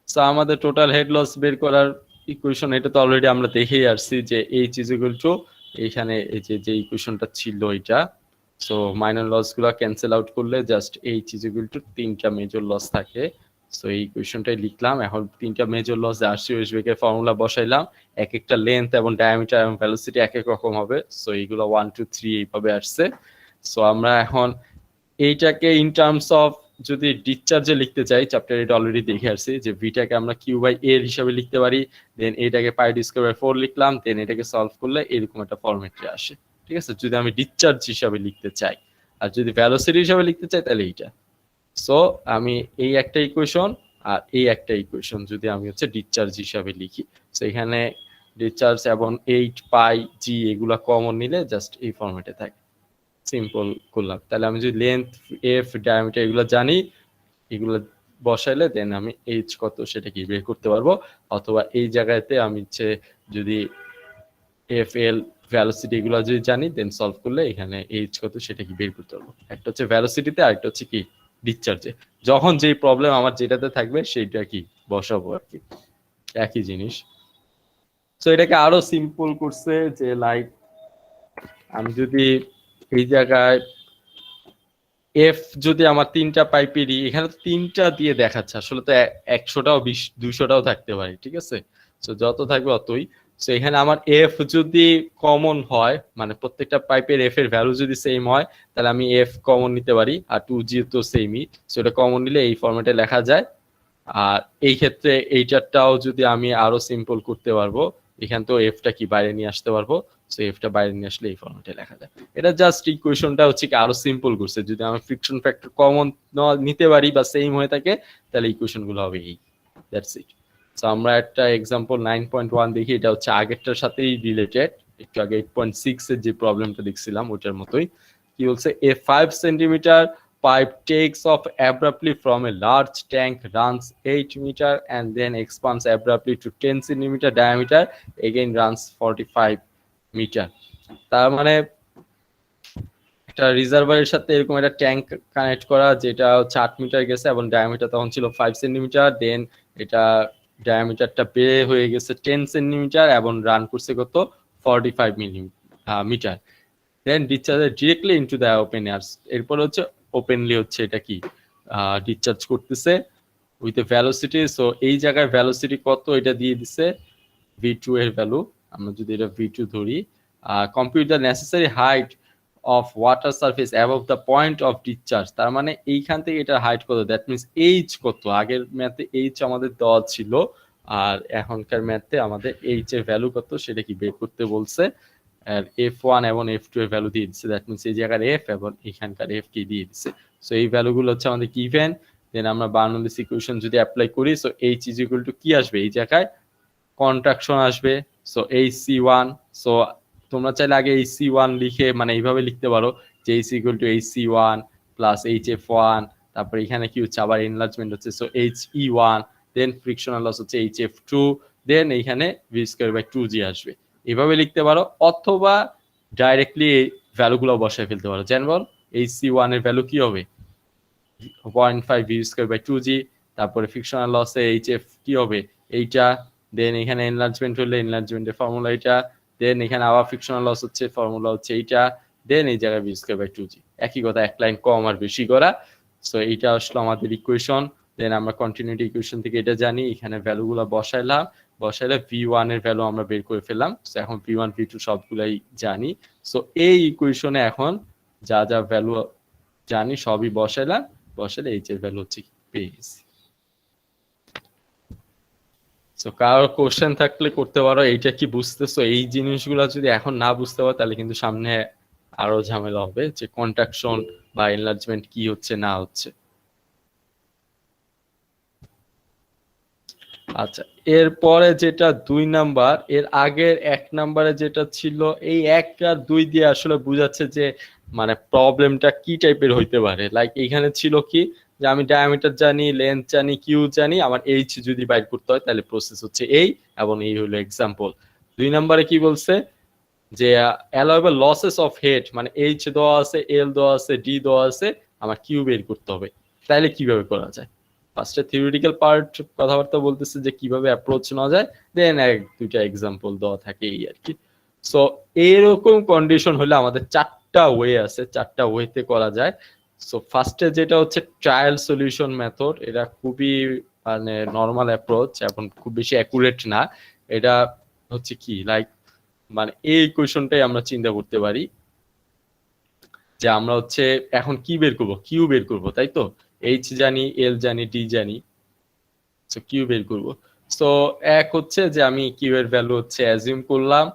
সো আমাদের টোটাল হেড লস বের করার ইকুয়েশন, এটা তো অলরেডি আমরা দেখেই আসছি যে এইচ ইজ ইকুয়াল টু, এইখানে এই যে ইকুয়েশনটা ছিল এটা, সো মাইনর লস গুলা ক্যান্সেল আউট করলে just H is equal two তিনটা মেজর লস থাকে। সো এই ইকুয়েশনটাই লিখলাম, এখন তিনটা মেজর লস আরসি ওয়েসবেক এর ফর্মুলা বসাইলাম, এক একটা লেন্থ এবং ডায়ামিটার এবং ভেলোসিটি এক এক রকম হবে। সো এইগুলো 1 2 3 এইভাবে আসছে। সো আমরা এখন এইটাকে ইন টার্মস অফ যদি ডিসচার্জে লিখতে চাই, চ্যাপ্টার এটা অলরেডি দেখে আসছি যে ভিটাকে আমরা কিউ বাই এর হিসাবে লিখতে পারি, দেন এটাকে পাই ডি স্কয়ার বাই 4 লিখলাম, দেন এটাকে সলভ করলে এরকম একটা ফরম্যাটে আসে, ঠিক আছে, যদি আমি ডিসচার্জ হিসাবে লিখতে চাই। আর যদি ভেলোসিটি হিসাবে লিখতে চাই তাহলে এইটা। সো আমি এই একটা ইকুয়েশন আর এই একটা ইকুয়েশন যদি আমি হচ্ছে ডিসচার্জ হিসাবে লিখি, সো এখানে ডিসচার্জ এবং 8 পাই জি এগুলা কমন নিলে জাস্ট এই ফরম্যাটে থাকে, সিম্পল করলাম। তাহলে আমি যদি লেন্থ এফ ডায়ামিটার এগুলো জানি, এগুলো বসাইলে দেন আমি এইচ কত সেটা কি বের করতে পারবো, অথবা এই জায়গাতে আমি হচ্ছে যদি এফ এল ভ্যালোসিটি এগুলো যদি জানি দেন সলভ করলে এখানে এইচ কত সেটা কি বের করতে পারবো। একটা হচ্ছে ভ্যালোসিটিতে, আরেকটা হচ্ছে কি ডিসচার্জে, যখন যেই প্রবলেম আমার যেটাতে থাকবে সেইটা কি বসাবো আর কি, একই জিনিস। সো এটাকে আরো সিম্পল করছে যে লাইক আমি যদি এই জায়গায় এফ যদি আমার তিনটা পাইপেরই, এখানে তো তিনটা দিয়ে দেখাচ্ছে, আসলে তো 100টাও 200টাও থাকতে পারে, ঠিক আছে, তো যত থাকবে অতই। তো এখানে আমার এফ যদি কমন হয়, মানে প্রত্যেকটা পাইপের এফ এর ভ্যালু যদি সেম হয়, তাহলে আমি এফ কমন নিতে পারি, আর 2G তো সেমই, সো এটা কমন নিলে এই ফরম্যাটে লেখা যায়। আর এই ক্ষেত্রে এইটারটাও যদি আমি আরো সিম্পল করতে পারবো, এখান তো এফটা কি বাইরে নিয়ে আসতে পারবো, সো এফটা বাইরে নিয়ে আসলে এই ফরম্যাটে লেখা যায়। এটা জাস্ট ইকুয়েশনটা হচ্ছে কি আরো সিম্পল করছে, যদি আমি ফ্রিকশন ফ্যাক্টর কমন নিতে পারি বা সেম হয়ে থাকে তাহলে ইকুয়েশন গুলো হবে এই। That's it. সো আমরা একটা এক্সাম্পল 9.1 দেখি, এটা হচ্ছে আগেরটার সাথেই রিলেটেড, একটু আগে 8.6 এর যে প্রবলেমটা দেখছিলাম ওটার মতোই। কি বলছে, এ 5 centimetre pipe takes off abruptly from a large tank, runs 8 meter and then expands abruptly to 10 centimeter diameter, again runs 45 meter। তার মানে একটা রিজার্ভারের সাথে এরকম একটা ট্যাঙ্ক কানেক্ট করা, যেটা হচ্ছে 8 মিটার গেছে এবং ডায়ামিটার তখন ছিল 5 সেন্টিমিটার, দেন এটা ডায়ামিটারটা বেড়ে হয়ে গেছে 10 সেন্টিমিটার এবং রান করছে কত 45 metre, then discharge directly into the open airs. এরপর হচ্ছে ওপেনলি হচ্ছে এটা কি ডিসচার্জ করতেছে উইথ এ ভেলোসিটি। সো এই জায়গায় ভেলোসিটি কত এটা দিয়ে দিছে v2 এর ভ্যালু, আমরা যদি এটা v2 ধরি, compute the necessary height of water surface above the point of discharge. তার মানে এইখান থেকে এটা হাইট কত, দ্যাট মিনস এইচ কত, আগের ম্যাথে এইচ আমাদের দেওয়া ছিল আর এখনকার ম্যাথে আমাদের এইচ এর ভ্যালু কত সেটা কি বের করতে বলছে, আর f1 এবং f2 এর ভ্যালু দিয়ে দিচ্ছে, দ্যাট মিনস এই জায়গার f এবং এখানকার f কে দিয়ে দিচ্ছে। সো এই ভ্যালুগুলো হচ্ছে আমাদের গিভেন, দেন আমরা বার্নৌলিস ইকুয়েশন যদি অ্যাপ্লাই করি, so h is equal two কি আসবে, এই জায়গায় কন্ট্রাকশন আসবে, সো hc1। সো তোমরা চাইলে আগে hc1 লিখে মানে এইভাবে লিখতে পারো যে h equal to hc1 plus hf1, তারপর এখানে কি হচ্ছে আবার এনলার্জমেন্ট হচ্ছে, সো he1, দেন ফ্রিকশনাল লস হচ্ছে hf2, দেন এইখানে v স্কয়ার বাই 2g আসবে, এইভাবে লিখতে পারো, অথবা ডাইরেক্টলি এই ভ্যালুগুলো বসায় ফেলতে পারো। যেমন hc1 এর ভ্যালু কি হবে 0.5 v স্কয়ার বাই 2g, তারপরে ফ্রিকশনাল লসে hf কি হবে এইটা, দেন এখানে এনলার্জমেন্ট হলে এনলার্জমেন্টের ফর্মুলা এটা, দেন এখানে আবার ফ্রিকশনাল লস হচ্ছে ফর্মুলা হচ্ছে এইটা, দেন এই জায়গায় v স্কয়ার বাই 2g, একই কথা এক লাইন কম আর বেশি করা। সো এইটা আসলে আমাদের ইকুয়েশন, দেন আমরা কন্টিনিউটি ইকুয়েশন থেকে এটা জানি, এখানে ভ্যালুগুলো বসাইলে v1 এর ভ্যালু আমরা বের করে ফেললাম। সো এখন v1 v2 সবগুলাই জানি। সো এই ইকুয়েশনে এখন যা যা ভ্যালু জানি সবই বসাইলাম, বসালে এইচ এর ভ্যালু হচ্ছে পেয়ে গেছি। সো কারোর কোশ্চেন থাকলে করতে পারো, এইটা কি বুঝতেছো, এই জিনিসগুলো যদি এখন না বুঝতে পারো তাহলে কিন্তু সামনে আরো ঝামেলা হবে যে কন্ট্রাকশন বা এনলার্জমেন্ট কি হচ্ছে না হচ্ছে। আচ্ছা, এরপরে যেটা 2 নাম্বার, এর আগের 1 নাম্বারে যেটা ছিল, এই 1 আর 2 দিয়ে আসলে বুঝাচ্ছে যে মানে প্রবলেমটা কি টাইপের হইতে পারে। লাইক এখানে ছিল কি যে আমি ডায়ামিটার জানি, লেন্থ জানি, কিউ জানি, আমার এইচ যদি বাইর করতে হয় তাহলে প্রসেস হচ্ছে এই, এবং এই হলো এক্সাম্পল। 2 নাম্বারে কি বলছে যে অ্যালাউয়েবল লসেস অফ হেড, মানে এইচ দেওয়া আছে, এল দেওয়া আছে, ডি দেওয়া আছে, আমার কিউ বের করতে হবে। তাহলে কিভাবে করা যায়, ফার্স্টে থিওরিটিক্যাল পার্ট কথাবার্তা বলতেছে যে কিভাবে অ্যাপ্রোচ নেওয়া যায়, দেন এক দুইটা এক্সাম্পল দেওয়া থাকে এই আর কি। সো এরকম কন্ডিশন হলে আমাদের 4টা ওয়ে আছে, 4টা ওয়েতে করা যায়। সো ফার্স্টে যেটা হচ্ছে ট্রায়াল সলিউশন মেথড, এটা খুবই মানে নর্মাল অ্যাপ্রোচ এবং খুব বেশি অ্যাকুরেট না। এটা হচ্ছে কি লাইক মানে এই ইকুয়েশনটাই আমরা চিন্তা করতে পারি যে আমরা হচ্ছে এখন কি বের করব, কিউ বের করব, তাই তো এইচ জানি, এল জানি, ডি জানি, সো কিউ বের করব। সো এক হচ্ছে যে আমি কিউ এর ভ্যালু হচ্ছে অ্যাজিউম করলাম,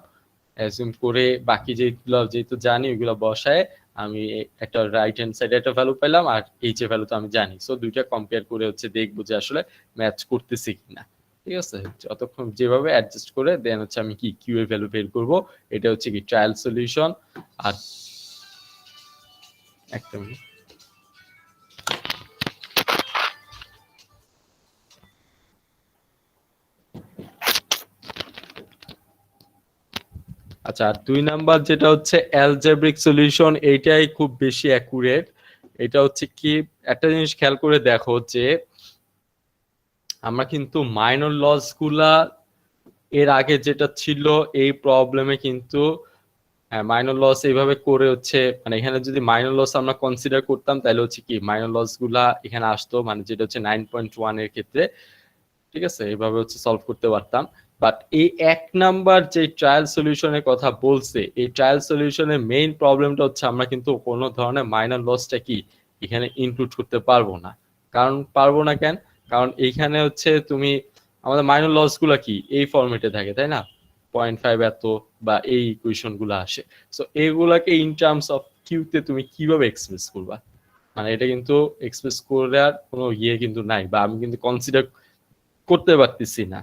অ্যাজিউম করে বাকি যেগুলো যেহেতু জানি ওইগুলো বসায় আমি একটা রাইট হ্যান্ড সাইডে একটা ভ্যালু পেলাম, আর এইচ এর ভ্যালু তো আমি জানি। সো দুইটা কম্পেয়ার করে হচ্ছে দেখবো যে আসলে ম্যাচ করতেছে কিনা, ঠিক আছে। যতক্ষণ যেভাবে অ্যাডজাস্ট করে দেন হচ্ছে আমি কি কিউ এর ভ্যালু বের করব, এটা হচ্ছে কি ট্রায়াল সলিউশন। আর একটা মিনিট, আচ্ছা, আর 2 নাম্বার যেটা হচ্ছে অ্যালজেব্রিক সলিউশন, এইটাই খুব বেশি অ্যাকুরেট। এটা হচ্ছে কি একটা জিনিস খেয়াল করে দেখো যে আমরা কিন্তু মাইনর লস গুলা এর আগে যেটা ছিল এই প্রবলেমে কিন্তু মাইনর লস এইভাবে করে হচ্ছে মানে এখানে যদি মাইনর লস আমরা কনসিডার করতাম তাহলে হচ্ছে কি মাইনর লস গুলা এখানে আসতো, মানে যেটা হচ্ছে 9.1 এর ক্ষেত্রে, ঠিক আছে, এইভাবে হচ্ছে সলভ করতে পারতাম। বাট এই 1 নাম্বার যে ট্রায়াল সলিউশনের কথা বলছে, এই ট্রায়াল সলিউশনের মেইন প্রবলেমটা হচ্ছে আমরা কিন্তু কোনো ধরনের মাইনর লসটা কি এখানে ইনক্লুড করতে পারবো না। কারণ পারবো না কেন, কারণ এইখানে হচ্ছে তুমি আমাদের মাইনর লস গুলা কি এই ফরম্যাটে থাকে, তাই না, 0.5 এত বা এই ইকুয়েশন গুলো আসে। সো এইগুলাকে ইন টার্মস অফ কিউতে তুমি কিভাবে এক্সপ্রেস করবা, মানে এটা কিন্তু এক্সপ্রেস করার কোনো ইয়ে কিন্তু নাই, বা আমি কিন্তু কনসিডার করতে পারতেছি না।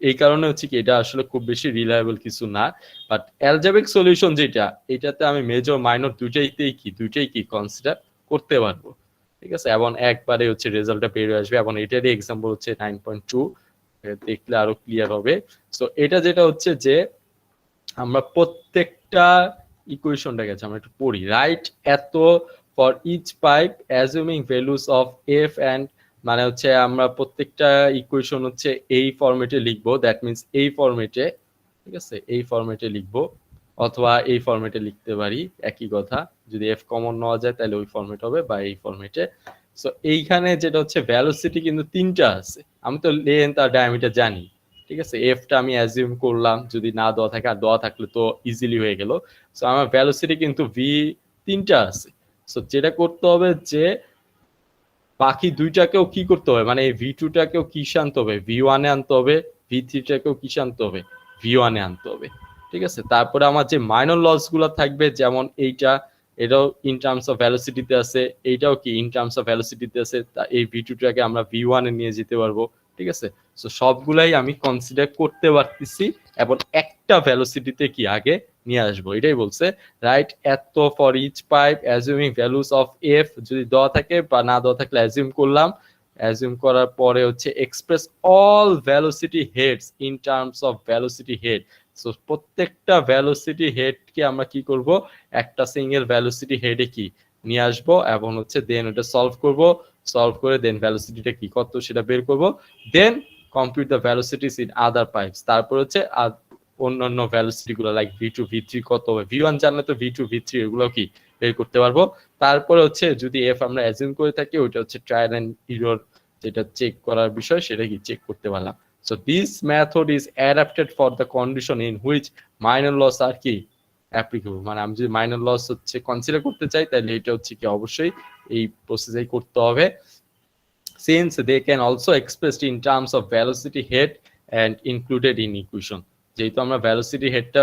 এই কারণে হচ্ছে কি এটা আসলে খুব বেশি রিলায়েবল কিছু না। বাট অ্যালজেব্রিক সলিউশন যেটা, এটাতে আমি মেজর মাইনর দুইটাই কি কনসিডার করতে পারবো। ঠিক আছে, এবং একবারে হচ্ছে রেজাল্টটা বেরিয়ে আসবে, এবং এটারই এক্সাম্পল হচ্ছে 9.2, দেখলে আরো ক্লিয়ার হবে। সো এটা যেটা হচ্ছে যে আমরা প্রত্যেকটা ইকুয়েশনটা গেছে আমরা একটু পড়ি। রাইট এত for each pipe assuming values of F and, মানে হচ্ছে আমরা প্রত্যেকটা ইকুয়েশন হচ্ছে এই ফরম্যাটে লিখবো, দ্যাট মিনস এই ফরম্যাটে, ঠিক আছে, এই ফরম্যাটে লিখবো, অথবা এই ফরম্যাটে লিখতে পারি, একই কথা। যদি এফ কমন নেওয়া যায় তাহলে ওই ফরম্যাট হবে, বা এই ফরম্যাটে। সো এইখানে যেটা হচ্ছে ভ্যালোসিটি কিন্তু তিনটা আছে, আমি তো লেন্থ আর ডায়ামিটার জানি, ঠিক আছে। এফটা আমি অ্যাজিউম করলাম, যদি না দেওয়া থাকে, আর দেওয়া থাকলে তো ইজিলি হয়ে গেল। সো আমার ভ্যালোসিটি কিন্তু ভি তিনটা আছে। সো যেটা করতে হবে যে বাকি দুইটাকেও কি করতে হবে, মানে এই ভি টুটাকেও কি আনতে হবে, ভি ওয়ানে আনতে হবে, ভি থ্রিটাকেও কি আনতে হবে, ভি ওয়ানে আনতে হবে, ঠিক আছে। তারপরে আমার যে মাইনর লস গুলো থাকবে, যেমন এইটা, এটাও ইন টার্মস অফ ভ্যালোসিটিতে আছে, এইটাও কি ইন টার্মস অফ ভ্যালোসিটিতে আছে, এই ভি টুটাকে আমরা ভি ওয়ানে নিয়ে যেতে পারবো, ঠিক আছে। সো সবগুলাই আমি কনসিডার করতে পারতেছি, এবং একটা ভ্যালোসিটিতে কি আগে নিয়ে আসবো, এটাই বলছে। রাইট এত for each pipe assuming values of F, যদি দেওয়া থাকে বা না দেওয়া থাকলে অ্যাজিউম করলাম, অ্যাজিউম করার পরে হচ্ছে express all velocity heads in terms of velocity head. So প্রত্যেকটা ভ্যালোসিটি হেডকে আমরা কি করব, একটা সিঙ্গেল ভ্যালোসিটি হেডে কি নিয়ে আসবো, এবং হচ্ছে দেন ওটা সলভ করে দেন ভ্যালোসিটিটা কি কত সেটা বের করব, then compute the velocities in other pipes. তারপর হচ্ছে অন্যান্য ভ্যালোসিটি গুলো like V two V three কত হবে, ভি ওয়ান জানলে তো ভি টু ভি থ্রি এগুলো কি বের করতে পারবো। তারপরে হচ্ছে যদি এফ আমরা অ্যাজিউম করে থাকি, ওইটা হচ্ছে ট্রায়াল এন্ড এরর, যেটা চেক করার বিষয়, সেটা কি চেক করতে পারলাম। So this method is adapted for the condition in which minor loss are কি অ্যাপ্লিকেবল। মানে আমি যদি মাইনর লস হচ্ছে কনসিডার করতে চাই, তাহলে এটা হচ্ছে কি অবশ্যই এই প্রসেসেই করতে হবে। Since they can also expressed in terms of velocity head and included in equation, যেহেতু আমরা ভ্যালোসিটি হেডটা,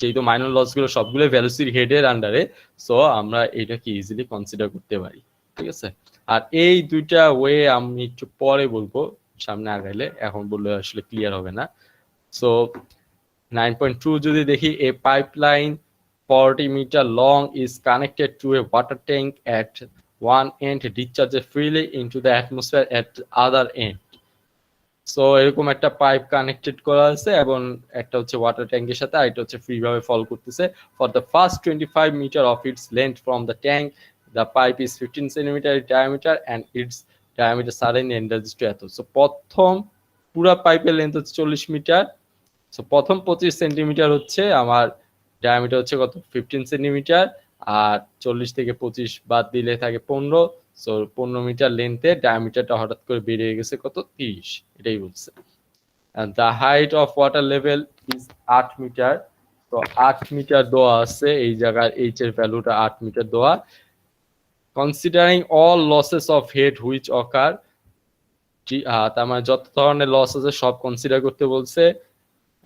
যেহেতু মাইনর লস গুলো সবগুলো ভ্যালোসিটি হেডের আন্ডারে, সো আমরা এটা কি ইজিলি কনসিডার করতে পারি, ঠিক আছে। আর এই দুইটা ওয়ে আমি একটু পরে বলবো, সামনে আগাইলে, এখন বললে আসলে ক্লিয়ার হবে না। সো 9.2 যদি দেখি, a pipeline 40 meter long is connected to a water tank at one end, discharges freely into the atmosphere at the other end. So এরকম একটা পাইপ কানেক্টেড করা আছে, এবং একটা হচ্ছে ওয়াটার ট্যাঙ্কের সাথে, আর এটা হচ্ছে ফ্রি ভাবে ফল করতেছে। For the first 25 metre of its length from the tank, the pipe is 15 centimetre diameter and its diameter সারেন এন্ডার্স টু এত। সো প্রথম পুরা পাইপের লেন্থ হচ্ছে 40 মিটার। সো প্রথম 25 সেন্টিমিটার হচ্ছে আমার ডায়ামিটার হচ্ছে কত, 15 সেন্টিমিটার, আর 40 থেকে 25 বাদ দিলে থাকে 15। সো 15 মিটার লেন্থে ডায়ামিটারটা হঠাৎ করে বেরিয়ে গেছে কত, 30, এটাই বলছে। The height of water level is 8 metre. তো 8 মিটার দেওয়া আছে, এই জায়গার এইচ এর ভ্যালুটা 8 মিটার দেওয়া। Considering all losses of head which occur, তার মানে যত ধরনের লস আছে সব কনসিডার করতে বলছে,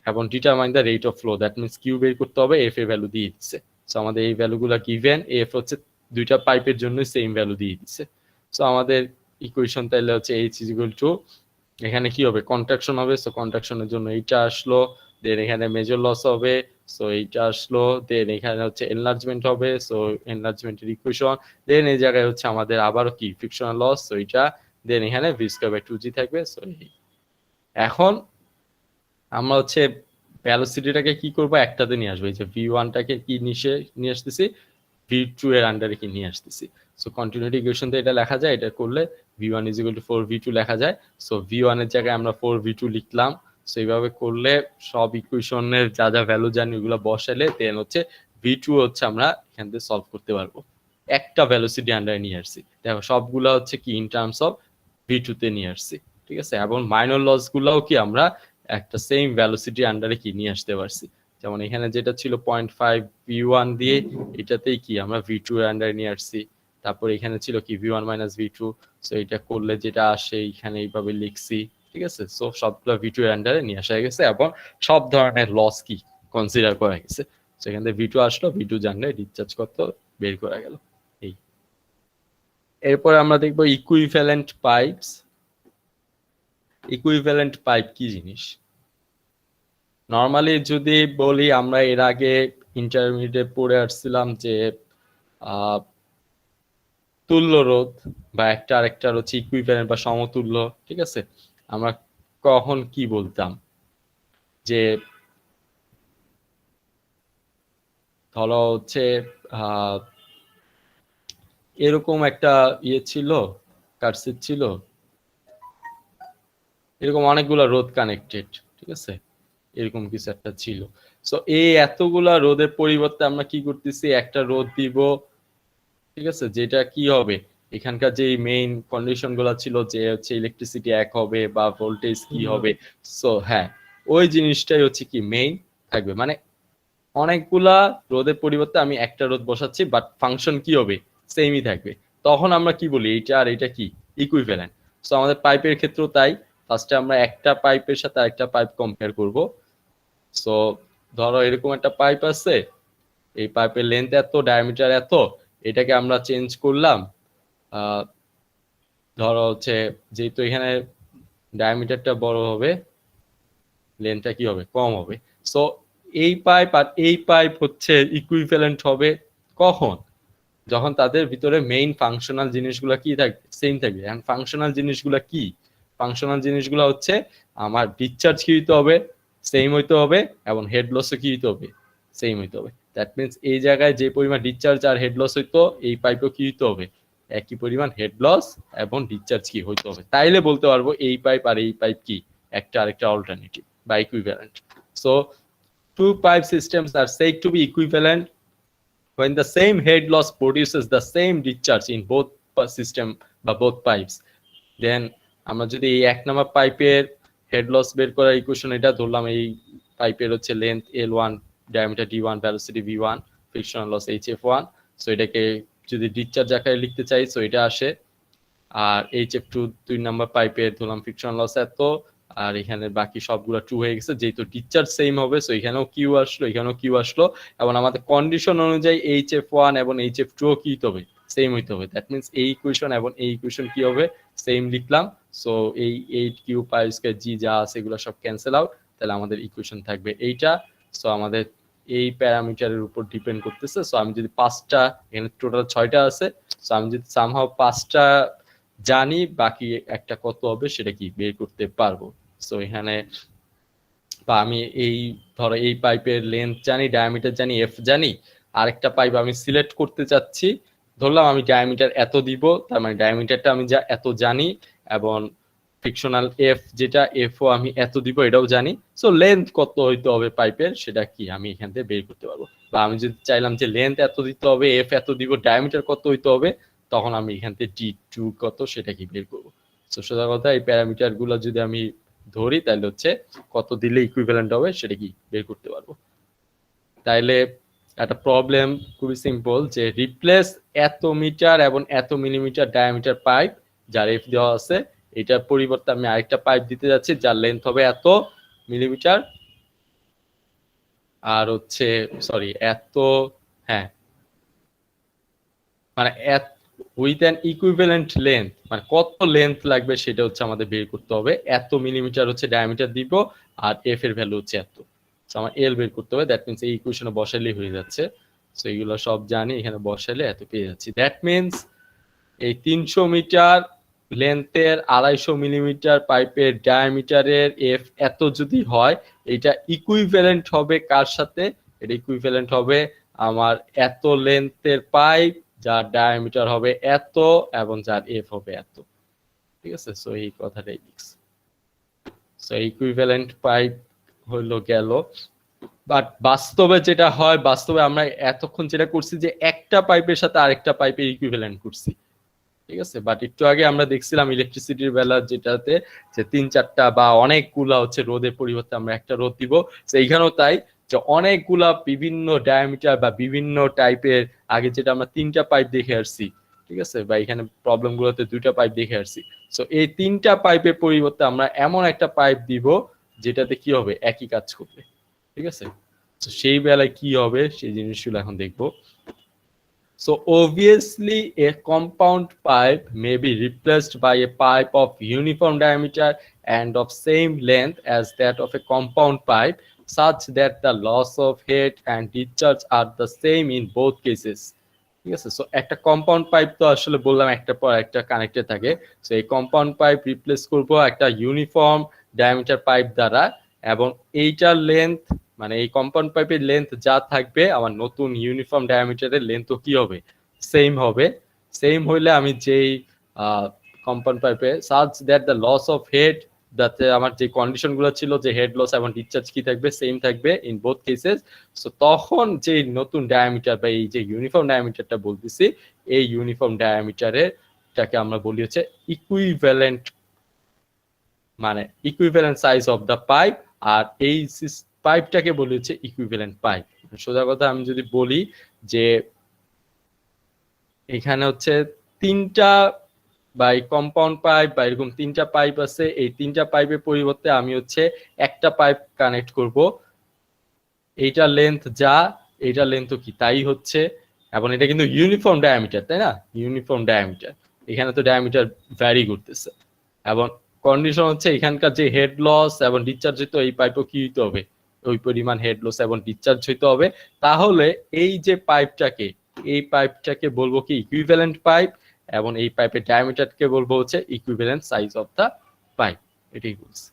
এবং determine the rate of flow, that means Q বের করতে হবে, এফ এর ভ্যালু দিয়ে দিচ্ছে। সো আমাদের এই ভ্যালুগুলো গিভেন, এফ হচ্ছে দুইটা পাইপের জন্য সেম ভ্যালু দিয়ে দিচ্ছে। সো আমাদের ইকুয়েশন তাহলে হচ্ছে এইচ ইজ ইকুয়াল টু, এখানে কি হবে, কন্ট্রাকশন হবে, সো কন্ট্রাকশনের জন্য এইটা আসলো, দেন এখানে মেজর লস হবে, সো এইটা আসলো, দেন এখানে হচ্ছে এনলার্জমেন্ট হবে, সো এনলার্জমেন্টের ইকুয়েশন, দেন এই জায়গায় হচ্ছে আমাদের আবারও কি ফ্রিকশনাল লস, সো এইটা, দেন এখানে ভি স্কয়ার বাই 2g থাকবে। সো এখন আমরা হচ্ছে ভ্যালোসিটিটাকে কি করবো, একটাতে নিয়ে আসবো, এই যে ভি ওয়ানটাকে কি নিয়ে আসতেছি, ভি টু এর আন্ডারে কি নিয়ে আসতেছি। সো কন্টিনিউটি ইকুয়েশন এটা লেখা যায়, এটা করলে V one is equal two 4v2 লেখা যায়। সো ভি ওয়ানের জায়গায় আমরা 4v2 লিখলাম। সো এইভাবে করলে সব ইকুয়েশনের যা যা ভ্যালু জানি ওগুলো বসালে দেন হচ্ছে ভি টু হচ্ছে আমরা এখান থেকে সলভ করতে পারবো। একটা ভ্যালোসিটি আন্ডারে নিয়ে আসছি, দেখো সবগুলা হচ্ছে কি in terms of V two তে নিয়ে আসছি, ঠিক আছে। এবং মাইনর লস গুলাও কি আমরা একটা সেম ভ্যালোসিটি আন্ডারে কি নিয়ে আসতে পারছি। যেমন এখানে যেটা ছিল 0.5 ভি ওয়ান দিয়ে, এটাতেই কি আমরা ভি টু এর আন্ডারে নিয়ে আসছি। তারপর এখানে ছিল কি V one minus V two, so এটা করলে যেটা আসে এখানে এইভাবে লিখছি, ঠিক আছে। সো সবগুলো ভি টু এর আন্ডারে নিয়ে আসা গেছে, এবং সব ধরনের লস কি কনসিডার করা গেছে। সেখান থেকে ভি টু আসলো, ভি টু জানলে ডিসচার্জ কত বের করা গেল। এই এরপর আমরা দেখবো ইকুইভ্যালেন্ট পাইপস। ইকুইভ্যালেন্ট পাইপ কি জিনিস? নর্মালি যদি বলি, আমরা এর আগে ইন্টারমিডিয়েট পড়ে আসছিলাম যে তুল্য রোধ বা একটা আরেকটার হচ্ছে ইকুইভ্যালেন্ট বা সমতুল্য, ঠিক আছে? আমরা কখন কি বলতাম যে ধরো হচ্ছে এরকম একটা ইয়ে ছিল, কার্সিট ছিল, এরকম অনেকগুলো রোধ কানেক্টেড, ঠিক আছে? এরকম কিছু একটা ছিল। সো এই এতগুলা রোধের পরিবর্তে আমরা কি করতেছি, একটা রোধ দিব, ঠিক আছে? যেটা কি হবে, এখানকার যে মেইন কন্ডিশন গুলা ছিল যে হচ্ছে ইলেকট্রিসিটি এক হবে বা ভোল্টেজ কি হবে, সো হ্যাঁ ওই জিনিসটাই হচ্ছে কি মেইন থাকবে। মানে অনেকগুলা রোধের পরিবর্তে আমি একটা রোধ বসাচ্ছি, বাট ফাংশন কি হবে, সেমই থাকবে। তখন আমরা কি বলি, এইটা আর এটা কি ইকুইভ্যালেন্ট। সো আমাদের পাইপের ক্ষেত্রেও তাই, ফার্স্টে আমরা একটা পাইপের সাথে আরেকটা পাইপ কম্পেয়ার করব। সো ধরো এরকম একটা পাইপ আছে, এই পাইপের লেন্থ এত, ডায়ামিটার এত, এটাকে আমরা চেঞ্জ করলাম। ধরো হচ্ছে যেহেতু এখানে ডায়ামিটারটা বড় হবে, লেন্থটা কি হবে, কম হবে। সো এই পাইপ আর এই পাইপ হচ্ছে ইকুইভ্যালেন্ট হবে কখন, যখন তাদের ভিতরে মেইন ফাংশনাল জিনিসগুলো কি থাকবে, সেম থাকবে। এখন ফাংশনাল জিনিসগুলো কি, ফাংশনাল জিনিসগুলো হচ্ছে আমার ডিসচার্জ কি হইতে হবে, সেম হইতে হবে, এবং হেড লসও কি হইতে হবে, সেম হইতে হবে। দ্যাট মিনস এই জায়গায় যে পরিমাণ ডিসচার্জ আর হেড লস হইতো, এই পাইপও কি হইতে হবে, একই পরিমাণ হেড লস এবং ডিসচার্জ কি হইতে হবে। তাইলে বলতে পারবো এই পাইপ আর এই পাইপ কি একটা আরেকটা অল্টারনেটিভ বা equivalent. So two pipe systems are said to be equivalent when the same head loss produces the same discharge in both system বা both pipes. Then আমরা যদি এই এক নাম্বার পাইপের হেড লস বের করার ইকুয়েশন এটা ধরলাম, এই পাইপের হচ্ছে length L1, diameter D1, velocity V1, frictional loss HF1। So এটাকে যদি ডিসচার্জ আকারে লিখতে চাই, সো এটা আসে। আর HF2 দুই নাম্বার পাইপের ধরলাম ফ্রিকশনাল লস এত, আর এখানে বাকি সবগুলো ট্রু হয়ে গেছে, যেহেতু ডিসচার্জ সেম হবে, সো এখানেও কিউ আসলো, এখানেও কিউ আসলো, এবং আমাদের কন্ডিশন অনুযায়ী HF1 এবং HF2 কি হতে হবে, সেম হইতে হবে। দ্যাট মিনস এই ইকুয়েশন এবং এই ইকুয়েশন কি হবে, সেম লিখলাম। সো এই 8Q পাই স্কয়ার জি যা আছে এগুলো সব ক্যান্সেল আউট, তাহলে আমাদের ইকুয়েশন থাকবে এইটা। সো আমাদের এই প্যারামিটারের উপর ডিপেন্ড করতেছে। সো আমি যদি পাঁচটা, এখানে টোটাল 6টা আছে, সো আমি যদি সামহাও 5টা জানি, বাকি একটা কত হবে সেটা কি বের করতে পারবো। সো এখানে বা আমি এই ধরো এই পাইপের লেন্থ জানি, ডায়ামিটার জানি, এফ জানি, আরেকটা পাইপ আমি সিলেক্ট করতে চাচ্ছি, ধরলাম আমি ডায়ামিটার এত দিব, তার মানে ডায়ামিটারটা আমি যা এত জানি, এবং ফ্রিকশনাল এফ যেটা এফও আমি এত দিব এটাও জানি। সো লেন্থ কত হইতে হবে পাইপের সেটা কি আমি এখান থেকে বের করতে পারবো। বা আমি যদি চাইলাম যে লেন্থ এত দিতে হবে, এফ এত দিব, ডায়ামিটার কত হইতে হবে, তখন আমি এখান থেকে D2 কত সেটা কি বের করবো। সো সোজা কথা, এই প্যারামিটার গুলো যদি আমি ধরি তাহলে হচ্ছে কত দিলে ইকুইভ্যালেন্ট হবে সেটা কি বের করতে পারবো। তাইলে একটা প্রবলেম খুবই সিম্পল, যে রিপ্লেস এত মিটার এবং এত মিলিমিটার ডায়ামিটার পাইপ যার এফ দেওয়া আছে, এটার পরিবর্তে আমি আরেকটা পাইপ দিতে যাচ্ছি যার লেন্থ হবে এত মিলিমিটার, আর হচ্ছে সরি এত, হ্যাঁ মানে উইথ অ্যান ইকুইভ্যালেন্ট লেন্থ, মানে কত লেন্থ লাগবে সেটা হচ্ছে আমাদের বের করতে হবে। এত মিলিমিটার হচ্ছে ডায়ামিটার দিব, আর এফ এর ভ্যালু হচ্ছে এত, আমার এল বের করতে হবে। দ্যাট মিনস এই ইকুয়েশনে বসাইলেই হয়ে যাচ্ছে। সো এগুলো সব জানি, এখানে বসাইলে এত পেয়ে যাচ্ছি। দ্যাট মিনস এই 300 মিটার লেন্থের 250 মিলিমিটার পাইপের ডায়ামিটারের এফ এত যদি হয়, এটা ইকুইভ্যালেন্ট হবে কার সাথে, এটা ইকুইভ্যালেন্ট হবে আমার এত লেন্থের পাইপ যার ডায়ামিটার হবে এত এবং যার এফ হবে এত, ঠিক আছে? সো এই কথাটাই লিখছি। সো ইকুইভ্যালেন্ট পাইপ হইলো গেল। বাট বাস্তবে যেটা হয়, বাস্তবে আমরা এতক্ষণ যেটা করছি যে একটা পাইপের সাথে আরেকটা পাইপের ইকুইভ্যালেন্ট করছি, ঠিক আছে? বাট একটু আগে আমরা দেখছিলাম ইলেকট্রিসিটির বেলা যেটাতে যে 3-4টা বা অনেকগুলা হচ্ছে রোধের পরিবর্তে আমরা একটা রোধ দিব, এইখানেও তাই, যে অনেকগুলা বিভিন্ন ডায়ামিটার বা বিভিন্ন টাইপের, আগে যেটা আমরা 3টা পাইপ দেখে আসছি, ঠিক আছে, বা এখানে প্রবলেম গুলোতে 2টা পাইপ দেখে আসছি। সো এই 3টা পাইপের পরিবর্তে আমরা এমন একটা পাইপ দিব যেটাতে কি হবে, একই কাজ করবে, ঠিক আছে? তো সেই বেলায় কি হবে সেই জিনিসগুলো এখন দেখবো। So obviously a compound pipe may be replaced by a pipe of uniform diameter and of same length as that of a compound pipe, such that the loss of head and discharge are the same in both cases. ঠিক আছে, so একটা compound pipe তো আসলে বললাম একটা পর একটা connected থাকে, সো এই কম্পাউন্ড পাইপ রিপ্লেস করব একটা ইউনিফর্ম ডায়ামিটার পাইপ দ্বারা, এবং এইটার লেন্থ মানে এই কম্পাউন্ড পাইপের লেন্থ যা থাকবে আমার নতুন ইউনিফর্ম ডায়ামিটারের লেন্থও কি হবে, সেম হবে। সেম হইলে আমি যেই কম্পাউন্ড পাইপে such that the loss of head, যাতে আমার যে কন্ডিশন গুলো ছিল যে হেড লস এবং ডিসচার্জ কি থাকবে, সেম থাকবে ইন বোথ কেসেস। সো তখন যে নতুন ডায়ামিটার বা এই যে ইউনিফর্ম ডায়ামিটারটা বলতেছি, এই ইউনিফর্ম ডায়ামিটারটাকে আমরা বলি হচ্ছে ইকুইভ্যালেন্ট, মানে equivalent size of the pipe. আর এই পাইপটাকে বলি হচ্ছে ইকুইভ্যালেন্ট পাইপ। সোজা কথা আমি যদি বলি যে এখানে হচ্ছে তিনটা বা কম্পাউন্ড পাইপ বা এরকম তিনটা পাইপ আছে, এই তিনটা পাইপের পরিবর্তে আমি হচ্ছে একটা পাইপ কানেক্ট করব, এইটা লেন্থ যা, এইটা লেন্থ কি তাই হচ্ছে, এবং এটা কিন্তু ইউনিফর্ম ডায়ামিটার, তাই না, ইউনিফর্ম ডায়ামিটার। এখানে তো ডায়ামিটার ভ্যারি করতেছে, এবং কন্ডিশন হচ্ছে এখানকার যে হেড লস এবং ডিসচার্জ হইতো এই পাইপও কি হইতে হবে, ওই পরিমাণ হেড লস এবং ডিসচার্জ হইতে হবে। তাহলে এই যে পাইপটাকে, এই পাইপটাকে বলবো কি ইকুইভ্যালেন্ট পাইপ, এবং এই পাইপের ডায়ামিটারকে বলবো হচ্ছে equivalent size of the pipe. এটাই বলছি,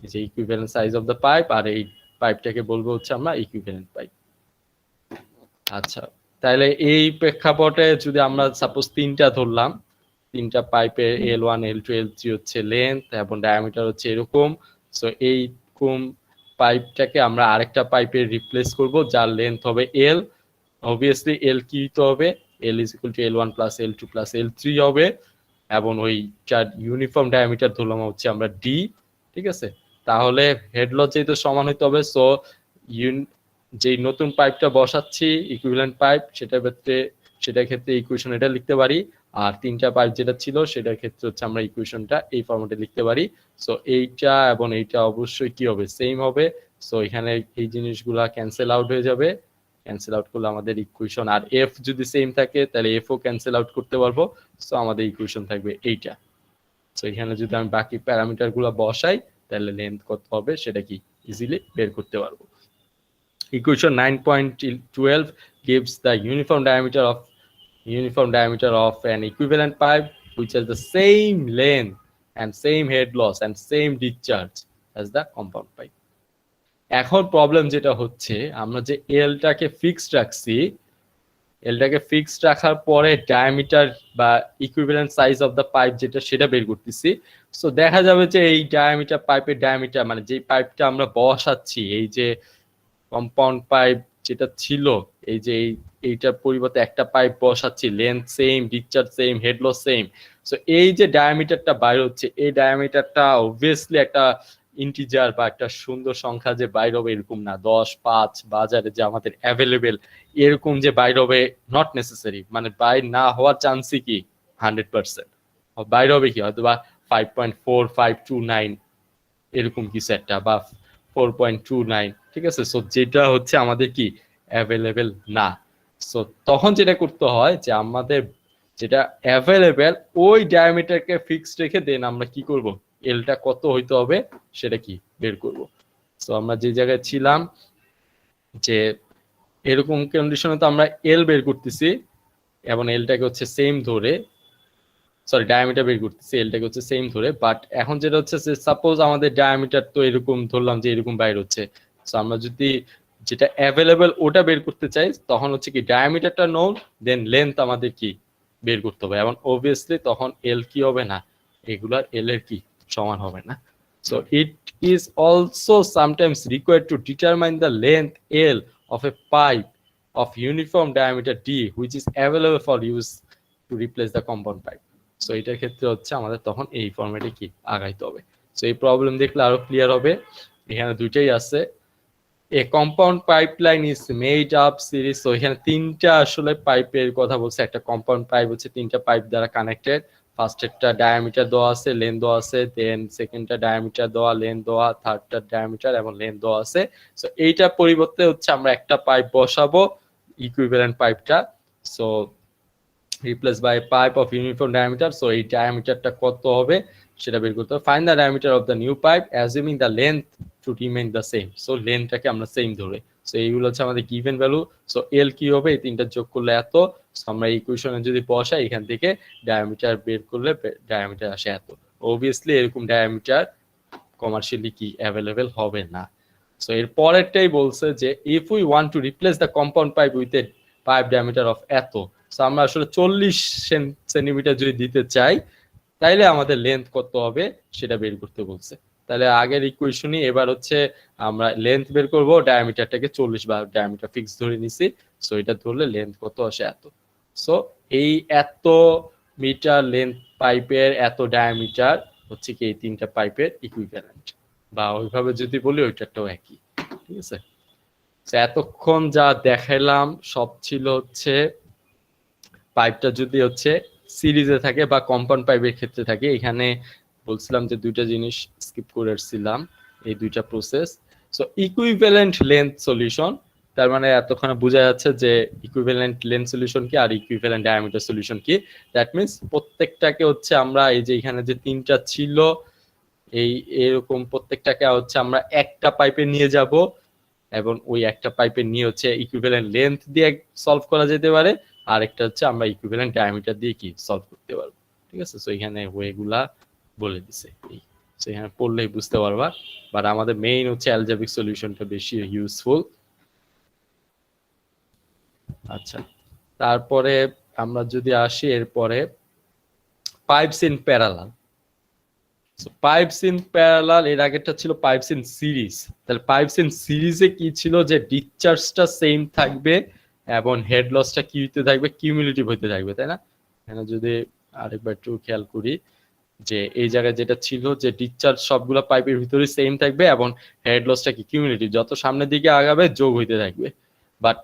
এই যে equivalent size of the pipe, আর এই পাইপটাকে বলবো হচ্ছে আমরা ইকুইভ্যালেন্ট পাইপ। আচ্ছা, তাহলে এই প্রেক্ষাপটে যদি আমরা সাপোজ তিনটা ধরলাম, তিনটা পাইপের L1 L2 L3 হচ্ছে লেন্থ এবং ডায়ামিটার হচ্ছে এরকম, সো এইরকম পাইপটাকে আমরা আরেকটা পাইপে রিপ্লেস করব যার লেন্থ হবে L। অবভিয়াসলি L কি তো হবে, L is equal to L1 plus L2 plus L3 হবে, এবং ওই চার ইউনিফর্ম ডায়ামিটার ধরলাম হচ্ছে আমরা D। ঠিক আছে, তাহলে হেড লস যেহেতু সমান হইতে হবে, সো যে নতুন পাইপটা বসাচ্ছি ইকুইভ্যালেন্ট পাইপ, সেটার ক্ষেত্রে ইকুয়েশন এটা লিখতে পারি, আর তিনটা পাইপ যেটা ছিল সেটার ক্ষেত্রে হচ্ছে আমরা ইকুয়েশনটা এই ফরম্যাটে লিখতে পারি। সো এইটা এবং এইটা অবশ্যই কি হবে, সেম হবে। সো এখানে এই জিনিসগুলা ক্যান্সেল আউট হয়ে যাবে, ক্যান্সেল আউট করলে আমাদের ইকুয়েশন, আর এফ যদি সেম থাকে তাহলে এফ ও ক্যান্সেল আউট করতে পারবো, সো আমাদের ইকুয়েশন থাকবে এইটা। সো এখানে যদি আমি বাকি প্যারামিটার গুলা বসাই তাহলে লেন্থ কত হবে সেটা কি ইজিলি বের করতে পারবো। Equation 9.12 gives the uniform diameter of an equivalent pipe which has the same length and same head loss and same discharge as the compound pipe. এখন প্রবলেম যেটা হচ্ছে, আমরা যে এলটাকে ফিক্সড রাখছি, এলটাকে ফিক্সড রাখার পরে ডায়ামিটার বা equivalent size of the pipe যেটা সেটা বের করতেছি। সো দেখা যাবে যে এই ডায়ামিটার, পাইপের ডায়ামিটার মানে যে পাইপটা আমরা বসাচ্ছি, এই যে কম্পাউন্ড পাইপ যেটা ছিল, এই যে এইটার পরিবর্তে একটা পাইপ বসাচ্ছি, length same, discharge same, head loss same. So এই যে ডায়ামিটারটা বাইরে হচ্ছে, এই ডায়ামিটারটা অবভিয়াসলি একটা ইন্টিজার বা একটা সুন্দর সংখ্যা যে বাইরে হবে এরকম না, 10, 5 বাজারে যে আমাদের অ্যাভেলেবেল এরকম যে বাইরে হবে নট নেসেসারি, মানে বাইর না হওয়ার চান্সই কি 100%। বাইরে হবে কি হয়তো বা 5.4529 এরকম কিছু একটা, বা 4.29, ঠিক আছে। সো যেটা হচ্ছে আমাদের কি অ্যাভেলেবেল না, সো তখন যেটা করতে হয় যে আমাদের যেটা অ্যাভেলেবেল ওই ডায়ামিটারকে ফিক্সড রেখে দেন আমরা কি করব, এলটা কত হইতে হবে সেটা কি বের করব। সো আমরা যে জায়গায় ছিলাম যে এরকম কন্ডিশনে তো আমরা এল বের করতেছি এবং এলটাকে হচ্ছে সেম ধরে, সরি ডায়ামিটার বের করতেছি, এলটাকে হচ্ছে সেম ধরে, বাট এখন যেটা হচ্ছে যে সাপোজ আমাদের ডায়ামিটার তো এরকম ধরলাম যে এরকম বাইর হচ্ছে, সো আমরা যদি যেটা অ্যাভেলেবেল ওটা বের করতে চাই তখন হচ্ছে কি ডায়ামিটারটা নোন, দেন লেন্থ আমাদের কি বের করতে হবে, এবং অবভিয়াসলি তখন এল কি হবে না, এগুলার এল এর কি সমান হবে না। So it is also sometimes required to determine the length L of A pipe of uniform diameter D which is available for use to replace the compound pipe. So এটার ক্ষেত্রে হচ্ছে আমাদের তখন এই ফরম্যাটে কি আগাইতে হবে। সো এই প্রবলেম দেখলে আরো ক্লিয়ার হবে, এখানে দুইটাই আছে। এ compound pipeline is made up series, so এখানে তিনটা আসলে পাইপের কথা বলছে, একটা কম্পাউন্ড পাইপ হচ্ছে তিনটা পাইপ দ্বারা কানেক্টেড, ফার্স্টেরটা ডায়ামিটার দেওয়া আছে, লেন্থ দেওয়া আছে, দেন সেকেন্ডটা ডায়ামিটার দেওয়া, লেন্থ দেওয়া, থার্ডটা ডায়ামিটার এবং লেন্থ দেওয়া আছে। সো এইটা পরিবর্তে হচ্ছে আমরা একটা পাইপ বসাবো ইকুইভ্যালেন্ট পাইপটা। So replace by pipe of uniform diameter. So এই ডায়ামিটারটা কত হবে সেটা বের করতে হবে। Find the diameter of the new pipe assuming the length to remain the same. So লেন্থটাকে আমরা সেম ধরে, সো এইগুলো হচ্ছে আমাদের গিভেন ভ্যালু। সো এল কি হবে, এই তিনটা যোগ করলে এত। সো আমরা ইকুয়েশনে যদি বসাই এখান থেকে ডায়ামিটার বের করলে ডায়ামিটার আসে এত। অবভিয়াসলি এরকম ডায়ামিটার কমার্শিয়ালি কি অ্যাভেলেবেল হবে না। সো এর পরেরটাই বলছে যে if we want to replace the compound pipe with a pipe diameter of এত। সো আমরা আসলে 40 সেন্টিমিটার যদি দিতে চাই তাইলে আমাদের লেন্থ কত হবে সেটা বের করতে বলছে। তাহলে আগের ইকুয়েশনই এবার হচ্ছে আমরা লেন্থ বের করব, ডায়ামিটারটাকে 40 বা ডায়ামিটার ফিক্স ধরে নিছি। সো এটা ধরলে লেন্থ কত আসে এত। সো এই এত মিটার লেন্থ পাইপের এত ডায়ামিটার হচ্ছে কি এই তিনটা পাইপের ইকুইভ্যালেন্ট, বা ওইভাবে যদি বলি ওইটাটাও একই। ঠিক আছে, এতক্ষণ যা দেখাইলাম সব ছিল হচ্ছে পাইপটা যদি হচ্ছে সিরিজে থাকে বা কম্পাউন্ড পাইপের ক্ষেত্রে থাকে। এখানে বলছিলাম যে দুইটা জিনিস স্কিপ করেছিলাম, এই দুইটা process. So equivalent length solution, তার মানে এতক্ষণে বোঝা যাচ্ছে যে ইকুইভ্যালেন্ট লেন্থ সলিউশন কি আর ইকুইভ্যালেন্ট ডায়ামিটার সলিউশন কি। দ্যাট মিন্স প্রত্যেকটাকে হচ্ছে আমরা এই যে এখানে যে তিনটা ছিল এই এরকম প্রত্যেকটাকে হচ্ছে আমরা একটা পাইপে নিয়ে যাব, এবং ওই একটা পাইপে নিয়ে হচ্ছে ইকুইভ্যালেন্ট লেন্থ দিয়ে সলভ করা যেতে পারে, আর একটা হচ্ছে আমরা ইকুইভ্যালেন্ট ডায়ামিটার দিয়ে কি সলভ করতে পারবো। ঠিক আছে, সো এখানে ওয়েগুলা বলে দিছে, সো এখানে পড়লেই বুঝতে পারবা। বাট আমাদের মেইন হচ্ছে অ্যালজেব্রিক সলিউশনটা বেশি ইউজফুল। আচ্ছা, তারপরে আমরা যদি আসি এরপরে pipes in parallel. Pipes in parallel, এর আগেরটা ছিল পাইপস ইন সিরিজ। তাহলে পাইপস ইন সিরিজে কি ছিল যে ডিসচার্জটা সেম থাকবে এবং হেড লসটা কি হইতে থাকবে, কিউমুলেটিভ হইতে থাকবে, তাই না? এখানে যদি আরেকবার একটু খেয়াল করি যে এই জায়গায় যেটা ছিল যে ডিসচার্জ সবগুলো পাইপের ভিতরে সেম থাকবে এবং হেড লসটা কি কিউমুলেটিভ, যত সামনের দিকে আগাবে যোগ হইতে থাকবে। বাট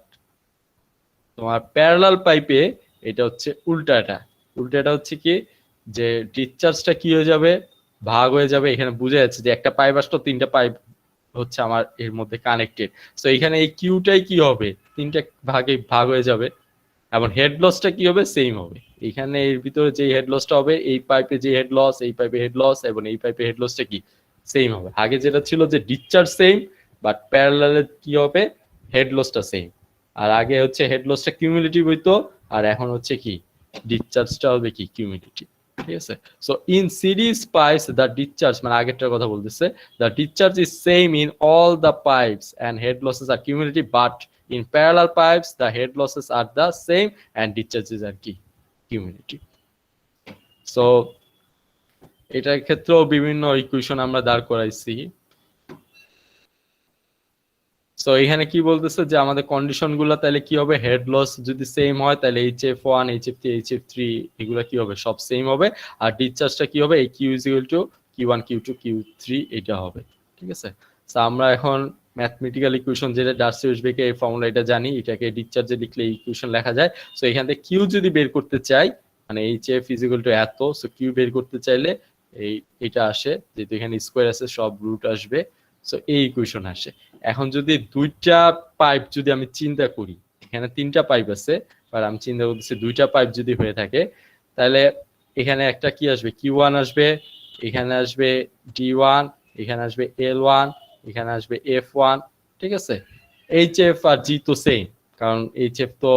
তোমার প্যারালাল পাইপে এটা হচ্ছে উল্টাটা। উল্টাটা হচ্ছে কি যে ডিসচার্জটা কি হয়ে যাবে, ভাগ হয়ে যাবে। এখানে বুঝা যাচ্ছে যে একটা পাইপ আসতো, তিনটা পাইপ হচ্ছে আমার এর মধ্যে কানেক্টেড। সো এখানে এই কিউটাই কি হবে, তিনটা ভাগে ভাগ হয়ে যাবে এবং হেড লসটা কি হবে, সেম হবে। এখানে এর ভিতরে যে হেড লসটা হবে, এই পাইপে যে হেড লস, এই পাইপে হেড লস এবং এই পাইপে হেড লসটা কি সেম হবে। আগে যেটা ছিল যে ডিসচার্জ সেম, বাট প্যারালালে কি হবে, হেড লসটা সেম। আর আগে হচ্ছে হেড লসটা কিউমুলেটিভ হইতো, আর এখন হচ্ছে কি ডিসচার্জটা হবে কি কিউমুলেটিভ। ঠিক আছে, so in series pipes the discharge, মানে আগেরটার কথা বলতেছে, the discharge is same in all the pipes and head losses are cumulative, but in parallel pipes the head losses are the same and discharges are কি cumulative. So এটার ক্ষেত্রেও বিভিন্ন equation আমরা দাঁড় করাইছি। সো এখানে কি বলতেছে যে আমাদের কন্ডিশন গুলা তাহলে কি হবে, হেড লস যদি সেম হয় তাহলে HF1 HF3 HF3 এগুলা কি হবে, সব সেম হবে। আর ডিসচার্জটা কি হবে, এই Q is equal to Q1 Q2 Q3 এটা হবে। ঠিক আছে, সো আমরা এখন ম্যাথমেটিক্যাল ইকুয়েশন যেটা ডার্সি-ওয়েশবেকের এই ফর্মুলা এটা জানি, এটাকে ডিসচার্জে লিখলে ইকুয়েশন লেখা যায়। সো এখান থেকে Q যদি বের করতে চাই, মানে HF is equal to এত, সো Q বের করতে চাইলে এটা আসে, যেহেতু এখানে স্কয়ার আছে সব রুট আসবে। সো এই ইকুয়েশন আসে। এখন যদি দুইটা পাইপ যদি আমি চিন্তা করি, এখানে তিনটা পাইপ আছে আর আমি চিন্তা করতেছি দুইটা পাইপ যদি হয়ে থাকে, তাহলে এখানে একটা কি আসবে, Q1 আসবে, এখানে আসবে D1, এখানে আসবে L1, এখানে আসবে F1। ঠিক আছে, HF আর G তো সেম, কারণ HF তো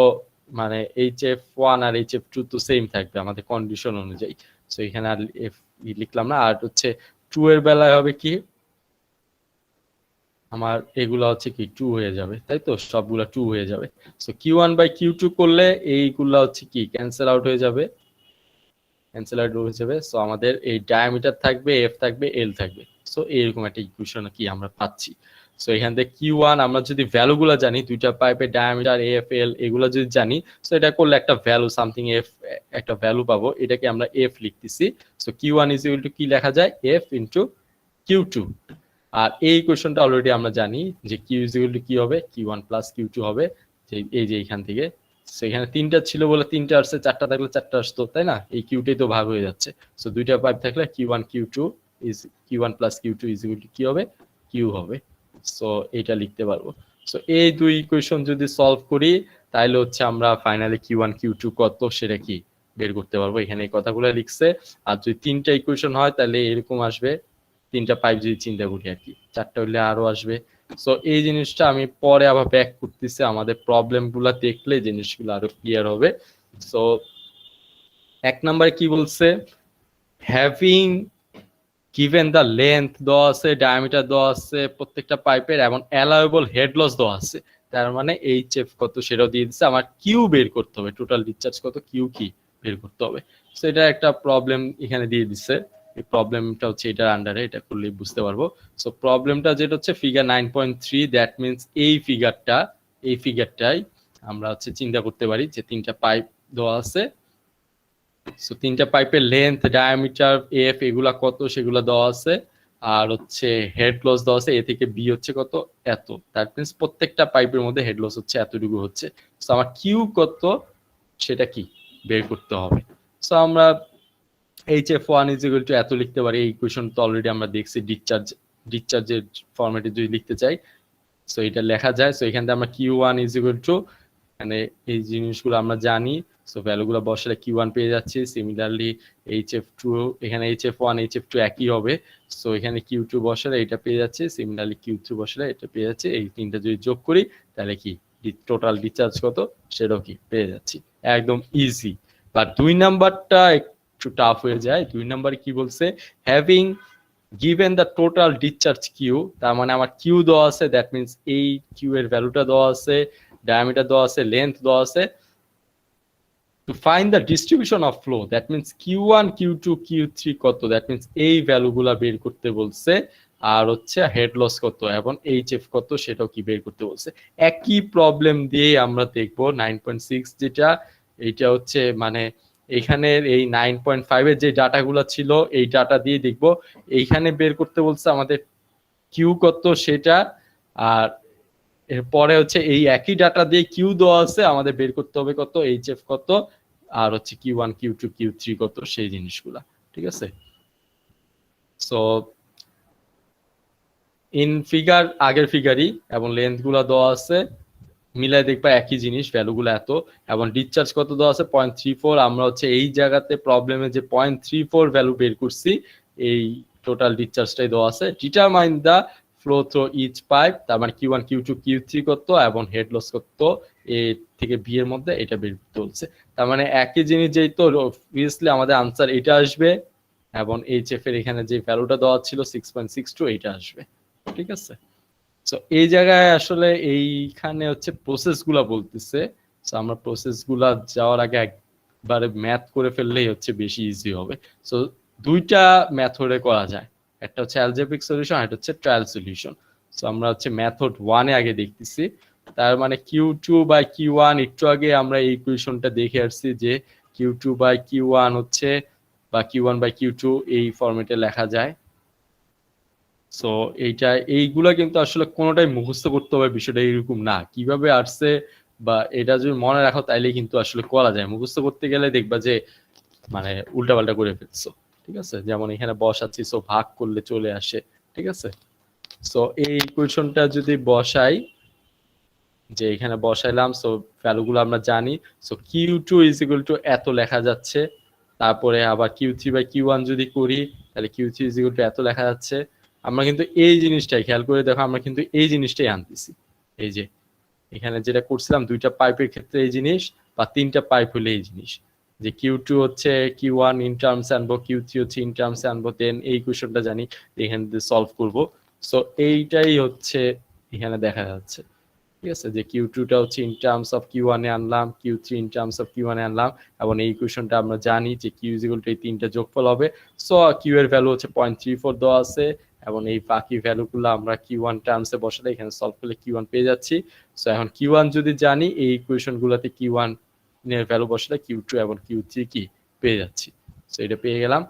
মানে HF1 আর HF2 তো সেম থাকবে আমাদের কন্ডিশন অনুযায়ী। সো এখানে আর F লিখলাম না। আর হচ্ছে 2 এর বেলায় হবে কি, আমার এগুলা হচ্ছে কি 2 হয়ে যাবে, তাই তো, সবগুলা 2 হয়ে যাবে। সো Q1 বাই Q2 করলে এইগুলা হচ্ছে কি ক্যান্সেল আউট হয়ে যাবে, ক্যান্সেল আউট হয়ে যাবে। সো আমাদের এই ডায়ামিটার থাকবে, F থাকবে, L থাকবে। সো এইরকম একটা ইকুয়েশন কি আমরা পাচ্ছি। সো এখান থেকে Q1 আমরা যদি ভ্যালুগুলো জানি, দুইটা পাইপের ডায়ামিটার F L এগুলো যদি জানি, সো এটা করলে একটা ভ্যালু সামথিং F একটা ভ্যালু পাবো, এটাকে আমরা F লিখতেছি। So Q1 is equal two কি লেখা যায়, F ইনটু Q2। আর এই ইকুয়েশনটা অলরেডি আমরা জানি যে Q ইজ ইকুয়াল টু কি হবে, Q1 প্লাস Q2 হবে, যে এই যে এখান থেকে। সো এখানে তিনটা ছিল বলে তিনটা আসছে, চারটা থাকলে চারটা আসতো, তাই না? এই কিউটাই তো ভাগ হয়ে যাচ্ছে। সো দুইটা পাইপ থাকলে Q1 Q2 is Q1 plus Q2 is equal two কি হবে, Q হবে। সো এটা লিখতে পারবো। সো এই দুই ইকুয়েশন যদি সলভ করি তাইলে হচ্ছে আমরা ফাইনালি Q1 Q2 কত সেটা কি বের করতে পারবো। এখানে এই কথাগুলো লিখছে। আর যদি 3টা ইকুয়েশন হয় তাহলে এরকম আসবে, 3টা পাইপ যদি চিন্তা করি আর কি, 4টা হলে আরো আসবে। সো এই জিনিসটা আমি পরে আবার ব্যাক করতেছি, আমাদের প্রবলেম গুলা দেখলে জিনিসগুলো আরো ক্লিয়ার হবে। সো 1 নম্বরে কি বলছে, হ্যাভিং গিভেন দ্য লেন্থ দেওয়া আছে, ডায়ামিটার দেওয়া আছে প্রত্যেকটা পাইপের, এবং অ্যালাউয়েবল হেড লস দেওয়া আছে। তার মানে এইচএফ কত সেটাও দিয়ে দিচ্ছে, আমার কিউ বের করতে হবে, টোটাল ডিসচার্জ কত, কিউ কি বের করতে হবে। সো এটা একটা প্রবলেম এখানে দিয়ে দিচ্ছে। এই প্রবলেমটা হচ্ছে এটার আন্ডারে, এটা করলেই বুঝতে পারবো। সো প্রবলেমটা যেটা হচ্ছে ফিগার 9.3, দ্যাট মিনস এই ফিগারটাই আমরা হচ্ছে চিন্তা করতে পারি যে 3টা পাইপ দেওয়া আছে। সো 3টা পাইপের লেন্থ, ডায়ামিটার, এফ এগুলা কত সেগুলো দেওয়া আছে, আর হচ্ছে হেড লস দেওয়া আছে, এ থেকে বি হচ্ছে কত, এত। দ্যাট মিনস প্রত্যেকটা পাইপের মধ্যে হেড লস হচ্ছে এতটুকু হচ্ছে। সো আমার কিউ কত সেটা কি বের করতে হবে। সো আমরা HF1 এত লিখতে পারি। এই ইকুয়েশন তো অলরেডি আমরা দেখছি, ডিসচার্জের ফরম্যাটে যদি লিখতে চাই সো এটা লেখা যায়। সো এখান থেকে আমরা Q1 মানে এই জিনিসগুলো আমরা জানি। সো ভ্যালুগুলো বসালে Q1 পেয়ে যাচ্ছি। সিমিলারলি HF2, এখানে HF1 HF2 একই হবে। সো এখানে Q2 বসালে এটা পেয়ে যাচ্ছে, সিমিলারলি Q3 বসালে এটা পেয়ে যাচ্ছে। এই তিনটা যদি যোগ করি তাহলে কি টোটাল ডিসচার্জ কত সেটাও কি পেয়ে যাচ্ছি, একদম ইজি। বাট 2 নাম্বারটা একটু টাফ হয়ে যায়। 2 নাম্বারে কি বলছে, having given the total discharge q, তার মানে আমার q দেওয়া আছে, দ্যাট মিন্স এই q এর ভ্যালুটা দেওয়া আছে, ডায়ামিটার দেওয়া আছে, লেন্থ দেওয়া আছে। to find the distribution of flow, that means q1 q2 q3 কত, দ্যাট মিন্স এই ভ্যালুগুলা বের করতে বলছে। আর হচ্ছে হেড লস কত এবং এইচএফ কত সেটাও কি বের করতে বলছে। একই প্রবলেম দিয়ে আমরা দেখবো 9.6 যেটা, এইটা হচ্ছে মানে এইখানে এই 9.5 এর যে ডাটাগুলো ছিল এই ডাটা দিয়ে দেখবো। এইখানে বের করতে বলছে আমাদের কিউ কত সেটা, আর এরপরে হচ্ছে এই একই ডাটা দিয়ে কিউ দেওয়া আছে, আমাদের বের করতে হবে কত, এইচএফ কত, আর হচ্ছে Q1 Q2 Q3 কত সেই জিনিসগুলা। ঠিক আছে। সো ইন ফিগার, আগের ফিগারই এবং লেন্থ গুলা দেওয়া আছে, মিলাই দেখবা একই জিনিস, ভ্যালুগুলো এত, এবং ডিসচার্জ কত দেওয়া আছে 0.34। আমরা হচ্ছে এই জায়গাতে প্রবলেমে যে 0.34 ভ্যালু বের করছি, এই টোটাল ডিসচার্জটাই দেওয়া আছে। ডিটারমাইন দা ফ্লো থ্রু ইচ পাইপ, তার মানে Q1 Q2 Q3 কত এবং হেড লস কত, এ থেকে বি এর মধ্যে এটা বের করতে বলছে। তার মানে একই জিনিস যেই, তো অবভিয়াসলি আমাদের আনসার এটা আসবে, এবং এইচএফ এর এখানে যে ভ্যালুটা দেওয়া ছিল 6.62 এটা আসবে। ঠিক আছে। তো এই জায়গায় আসলে এইখানে হচ্ছে প্রসেস গুলা বলতেছে। তো আমরা প্রসেস গুলা যাওয়ার আগে একবারে ম্যাথ করে ফেললেই হচ্ছে বেশি ইজি হবে। সো দুইটা মেথডে করা যায়, একটা হচ্ছে অ্যালজেব্রিক সলিউশন, আর একটা হচ্ছে ট্রায়াল সলিউশন। সো আমরা হচ্ছে মেথড 1 এ আগে দেখতেছি। তার মানে Q2 বাই Q1, একটু আগে আমরা এই ইকুয়েশনটা দেখে আসছি যে Q2 বাই Q1 হচ্ছে, বা Q1 বাই Q2 এই ফরম্যাটে লেখা যায়। সো এইগুলা কিন্তু আসলে কোনোটাই মুখস্থ করতে হবে বিষয়টা এরকম না, কিভাবে আসছে বা এটা যদি মনে রাখো তাইলে কিন্তু আসলে করা যায়। মুখস্থ করতে গেলে দেখবা যে মানে উল্টাপাল্টা করে ফেলছো। ঠিক আছে, যেমন এখানে বসাচ্ছি, সো ভাগ করলে চলে আসে। ঠিক আছে। সো এই ইকুয়েশনটা যদি বসাই, যে এখানে বসাইলাম, সো ভ্যালুগুলো আমরা জানি। So Q2 is equal two এত লেখা যাচ্ছে, তারপরে আবার Q3 বাই Q1 যদি করি তাহলে Q3 ইজ ইকুয়াল টু এত লেখা যাচ্ছে। আমরা কিন্তু এই জিনিসটাই খেয়াল করে দেখো, আমরা কিন্তু এই জিনিসটাই আনতেছি। এই যে এখানে যেটা করছিলাম দুইটা পাইপের ক্ষেত্রে এই জিনিস, বা 3টা পাইপ হলে এই জিনিস, যে Q2 হচ্ছে Q1 ইন টার্মস আনবো, Q3 হচ্ছে ইন টার্মস আনবো, দেন এই কোশ্চেনটা জানি এখানে সলভ করব। সো এইটাই হচ্ছে এখানে দেখা যাচ্ছে। ঠিক আছে, যে Q2 টা হচ্ছে ইন টার্মস অফ Q1 এ আনলাম, Q3 in terms of Q1 এ আনলাম, এবং এই ইকুয়েশনটা আমরা জানি যে Q ইজ ইকুয়াল টু এই তিনটা যোগফল হবে। সো Q এর ভ্যালু হচ্ছে 0.34 দেওয়া আছে, এবং এই বাকি ভ্যালুগুলো আমরা Q1 টার্মসে বসালে এখানে সলভ করলে Q1 পেয়ে যাচ্ছি। সো এখন Q1 যদি জানি, এই ইকুয়েশনগুলোতে Q1 এর ভ্যালু বসালে Q2 এবং Q3 কি পেয়ে যাচ্ছি। সো এটা পেয়ে গেলাম।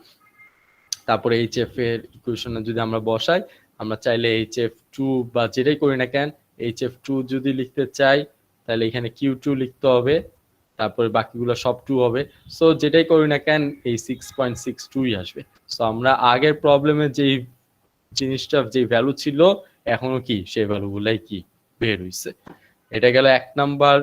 তারপরে HF এর ইকুয়েশনে যদি আমরা বসাই, আমরা চাইলে HF2 বা যেটাই করি না কেন, HF2 যদি লিখতে চাই তাহলে এখানে Q2 লিখতে হবে, তারপরে বাকিগুলো সব 2 হবে। সো যেটাই করি না কেন এই 6.62ই আসবে। সো আমরা আগের প্রবলেমে যেই জিনিসটা, যে ভ্যালু ছিল, এখনো কি সেই ভ্যালুগুলাই কি বের হইছে। এটা গেল 1 নাম্বার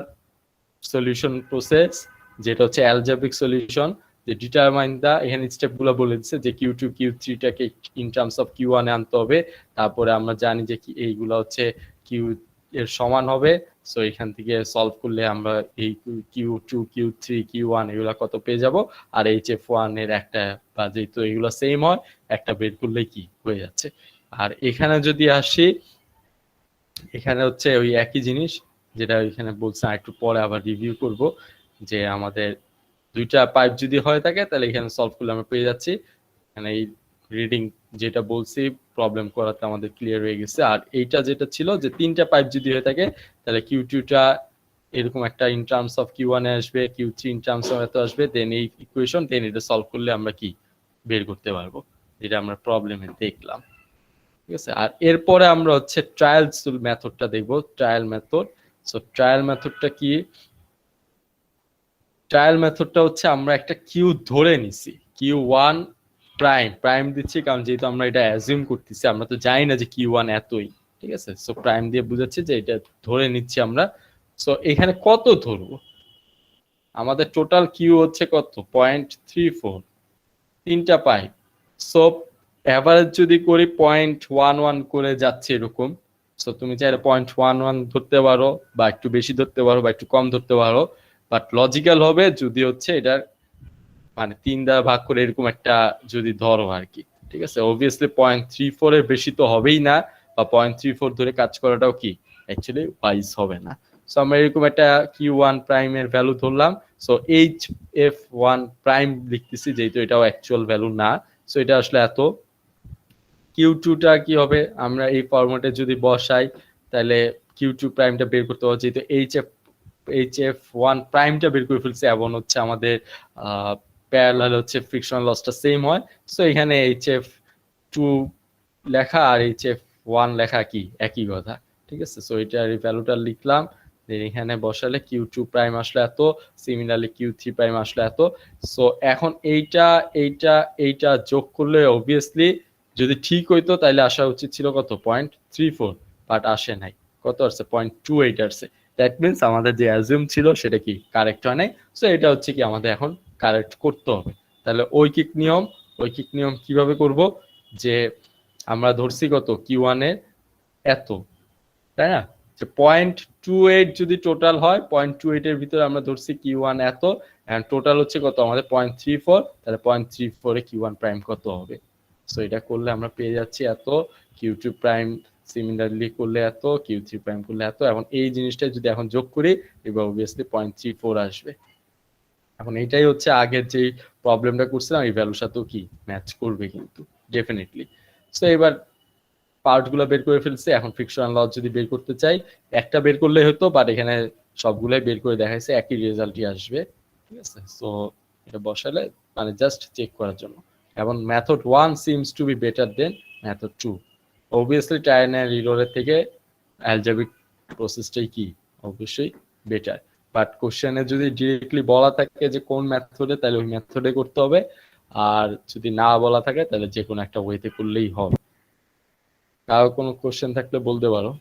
সলিউশন প্রসেস, যেটা হচ্ছে অ্যালজেব্রিক সলিউশন, যে ডিটারমাইন দা, এখানে স্টেপগুলো বলে দিচ্ছে যে কিউ টু কিউ থ্রিটাকে ইন টার্মস অফ কিউ ওয়ানে আনতে হবে। তারপরে আমরা জানি যে এইগুলো হচ্ছে কিউ এর সমান হবে। সো এখান থেকে সলভ করলে আমরা এই Q two Q three Q one এগুলো কত পেয়ে যাব, আর এইচ এফ ওয়ান এর একটা, বা যেহেতু এগুলো সেম হয় একটা বের করলে কি হয়ে যাচ্ছে। আর এখানে যদি আসি, এখানে হচ্ছে ওই একই জিনিস যেটা এখানে বলছে, একটু পরে আবার রিভিউ করব, যে আমাদের দুইটা পাইপ যদি হয়ে থাকে তাহলে এখানে সলভ করলে আমরা পেয়ে যাচ্ছি। এখানে এই রিডিং যেটা বলছি প্রবলেম করাতে আমাদের ক্লিয়ার হয়ে গেছে। আর এইটা যেটা ছিল যে তিনটা পাইপ যদি হয়ে থাকে তাহলে কিউ টুটা এরকম একটা ইন টার্মস অফ কিউ ওয়ানে আসবে, Q three in terms of এত আসবে, দেন এই ইকুয়েশন, দেন এটা সলভ করলে আমরা কি বের করতে পারবো, যেটা আমরা প্রবলেমে দেখলাম। ঠিক আছে, আর এরপরে আমরা হচ্ছে ট্রায়াল মেথডটা দেখবো, ট্রায়াল মেথড। সো ট্রায়াল মেথডটা কি? ট্রায়াল মেথডটা হচ্ছে আমরা একটা কিউ ধরে নিছি, কিউ ওয়ান প্রাইম, প্রাইম দিচ্ছি কারণ যেহেতু আমরা এটা অ্যাজিউম করতেছি, আমরা তো জানি না যে কিউ ওয়ান এতই, ঠিক আছে। সো প্রাইম দিয়ে বুঝাচ্ছি যে এটা ধরে নিচ্ছি আমরা। সো এখানে কত ধরবো, আমাদের টোটাল কিউ হচ্ছে কত, 0.34, তিনটা পাইপ। সো এভারেজ যদি করি 0.11 করে যাচ্ছে এরকম। সো তুমি চাইলে 0.11 ধরতে পারো, বা একটু বেশি ধরতে পারো, বা একটু কম ধরতে পারো, বাট লজিক্যাল হবে যদি হচ্ছে এটার মানে 3 দ্বারা ভাগ করে এরকম একটা যদি ধরো আর কি। ঠিক আছে, অবভিয়াসলি 0.34 এর বেশি তো হবেই না, বা 0.34 ধরে কাজ করাটাও কি অ্যাকচুয়ালি ওয়াইজ হবে না। সো আমরা এরকম একটা কিউ ওয়ান প্রাইমের ভ্যালু ধরলাম। So H F one prime লিখতেছি যেহেতু এটাও অ্যাকচুয়াল ভ্যালু না। সো এটা আসলে এত। কিউ টুটা কি হবে, আমরা এই ফরম্যাটে যদি বসাই তাহলে কিউ টু প্রাইমটা বের করতে হবে, যেহেতু এইচ এফ ওয়ান প্রাইমটা বের করে ফেলছে, এবং হচ্ছে আমাদের প্যারালাল হচ্ছে ফ্রিকশনাল লসটা সেম হয়। সো এখানে এইচ এফ টু লেখা আর এইচ এফ ওয়ান লেখা কি একই কথা। ঠিক আছে, সো এটার ভ্যালুটা লিখলাম, এখানে বসালে কিউ টু প্রাইম আসলে এত, সিমিলারলি কিউ থ্রি প্রাইম আসলে এত। সো এখন এইটা এইটা এইটা যোগ করলে অবভিয়াসলি যদি ঠিক হইতো তাহলে আসা উচিত ছিল কত, 0.34, বাট আসে নাই, কত আসছে 0.28 আসছে। দ্যাট মিনস আমাদের যে অ্যাজিউম ছিল সেটা কি কারেক্ট হয় নাই। সো এটা হচ্ছে কি আমাদের এখন কারেক্ট করতে হবে। তাহলে ঐকিক নিয়ম কিভাবে করব, যে আমরা ধরছি কত কিউ ওয়ান এর এত, তাই না, যে 0.28 যদি টোটাল হয়, 0.28 এর ভিতরে আমরা ধরছি কিউ ওয়ান এত, এন্ড টোটাল হচ্ছে কত আমাদের 0.34, তাহলে 0.34 এ কিউ ওয়ান প্রাইম কত হবে। সো এটা করলে আমরা পেয়ে যাচ্ছি এত, কিউ টু প্রাইম সিমিলারলি করলে এত, কিউ থ্রি প্রাইম করলে এত। এখন এই জিনিসটা যদি এখন যোগ করি এবার অবভিয়াসলি 0.34 আসবে। এখন এইটাই হচ্ছে আগের যে প্রবলেমটা করছিলাম এই ভ্যালুর সাথেও কি ম্যাচ করবে কিন্তু ডেফিনেটলি। সো এবার পার্ট গুলো বের করে ফেলছে, এখন ফ্রিকশনাল লস যদি বের করতে চাই একটা বের করলে হতো, বাট এখানে সবগুলাই বের করে দেখাইছে একই রেজাল্টই আসবে। ঠিক আছে, সো এটা বসালে মানে জাস্ট চেক করার জন্য। এবং method 1 seems to be better than method 2। Obviously trial and এররের থেকে অ্যালজেব্রিক প্রসেসটাই কি অবশ্যই বেটার, বাট কোশ্চেনে যদি ডিরেক্টলি বলা থাকে যে কোন মেথডে, তাহলে ওই মেথডে করতে হবে, আর যদি না বলা থাকে তাহলে যে কোনো একটা ওয়েতে করলেই হবে। কারো কোনো কোশ্চেন থাকলে বলতে পারো।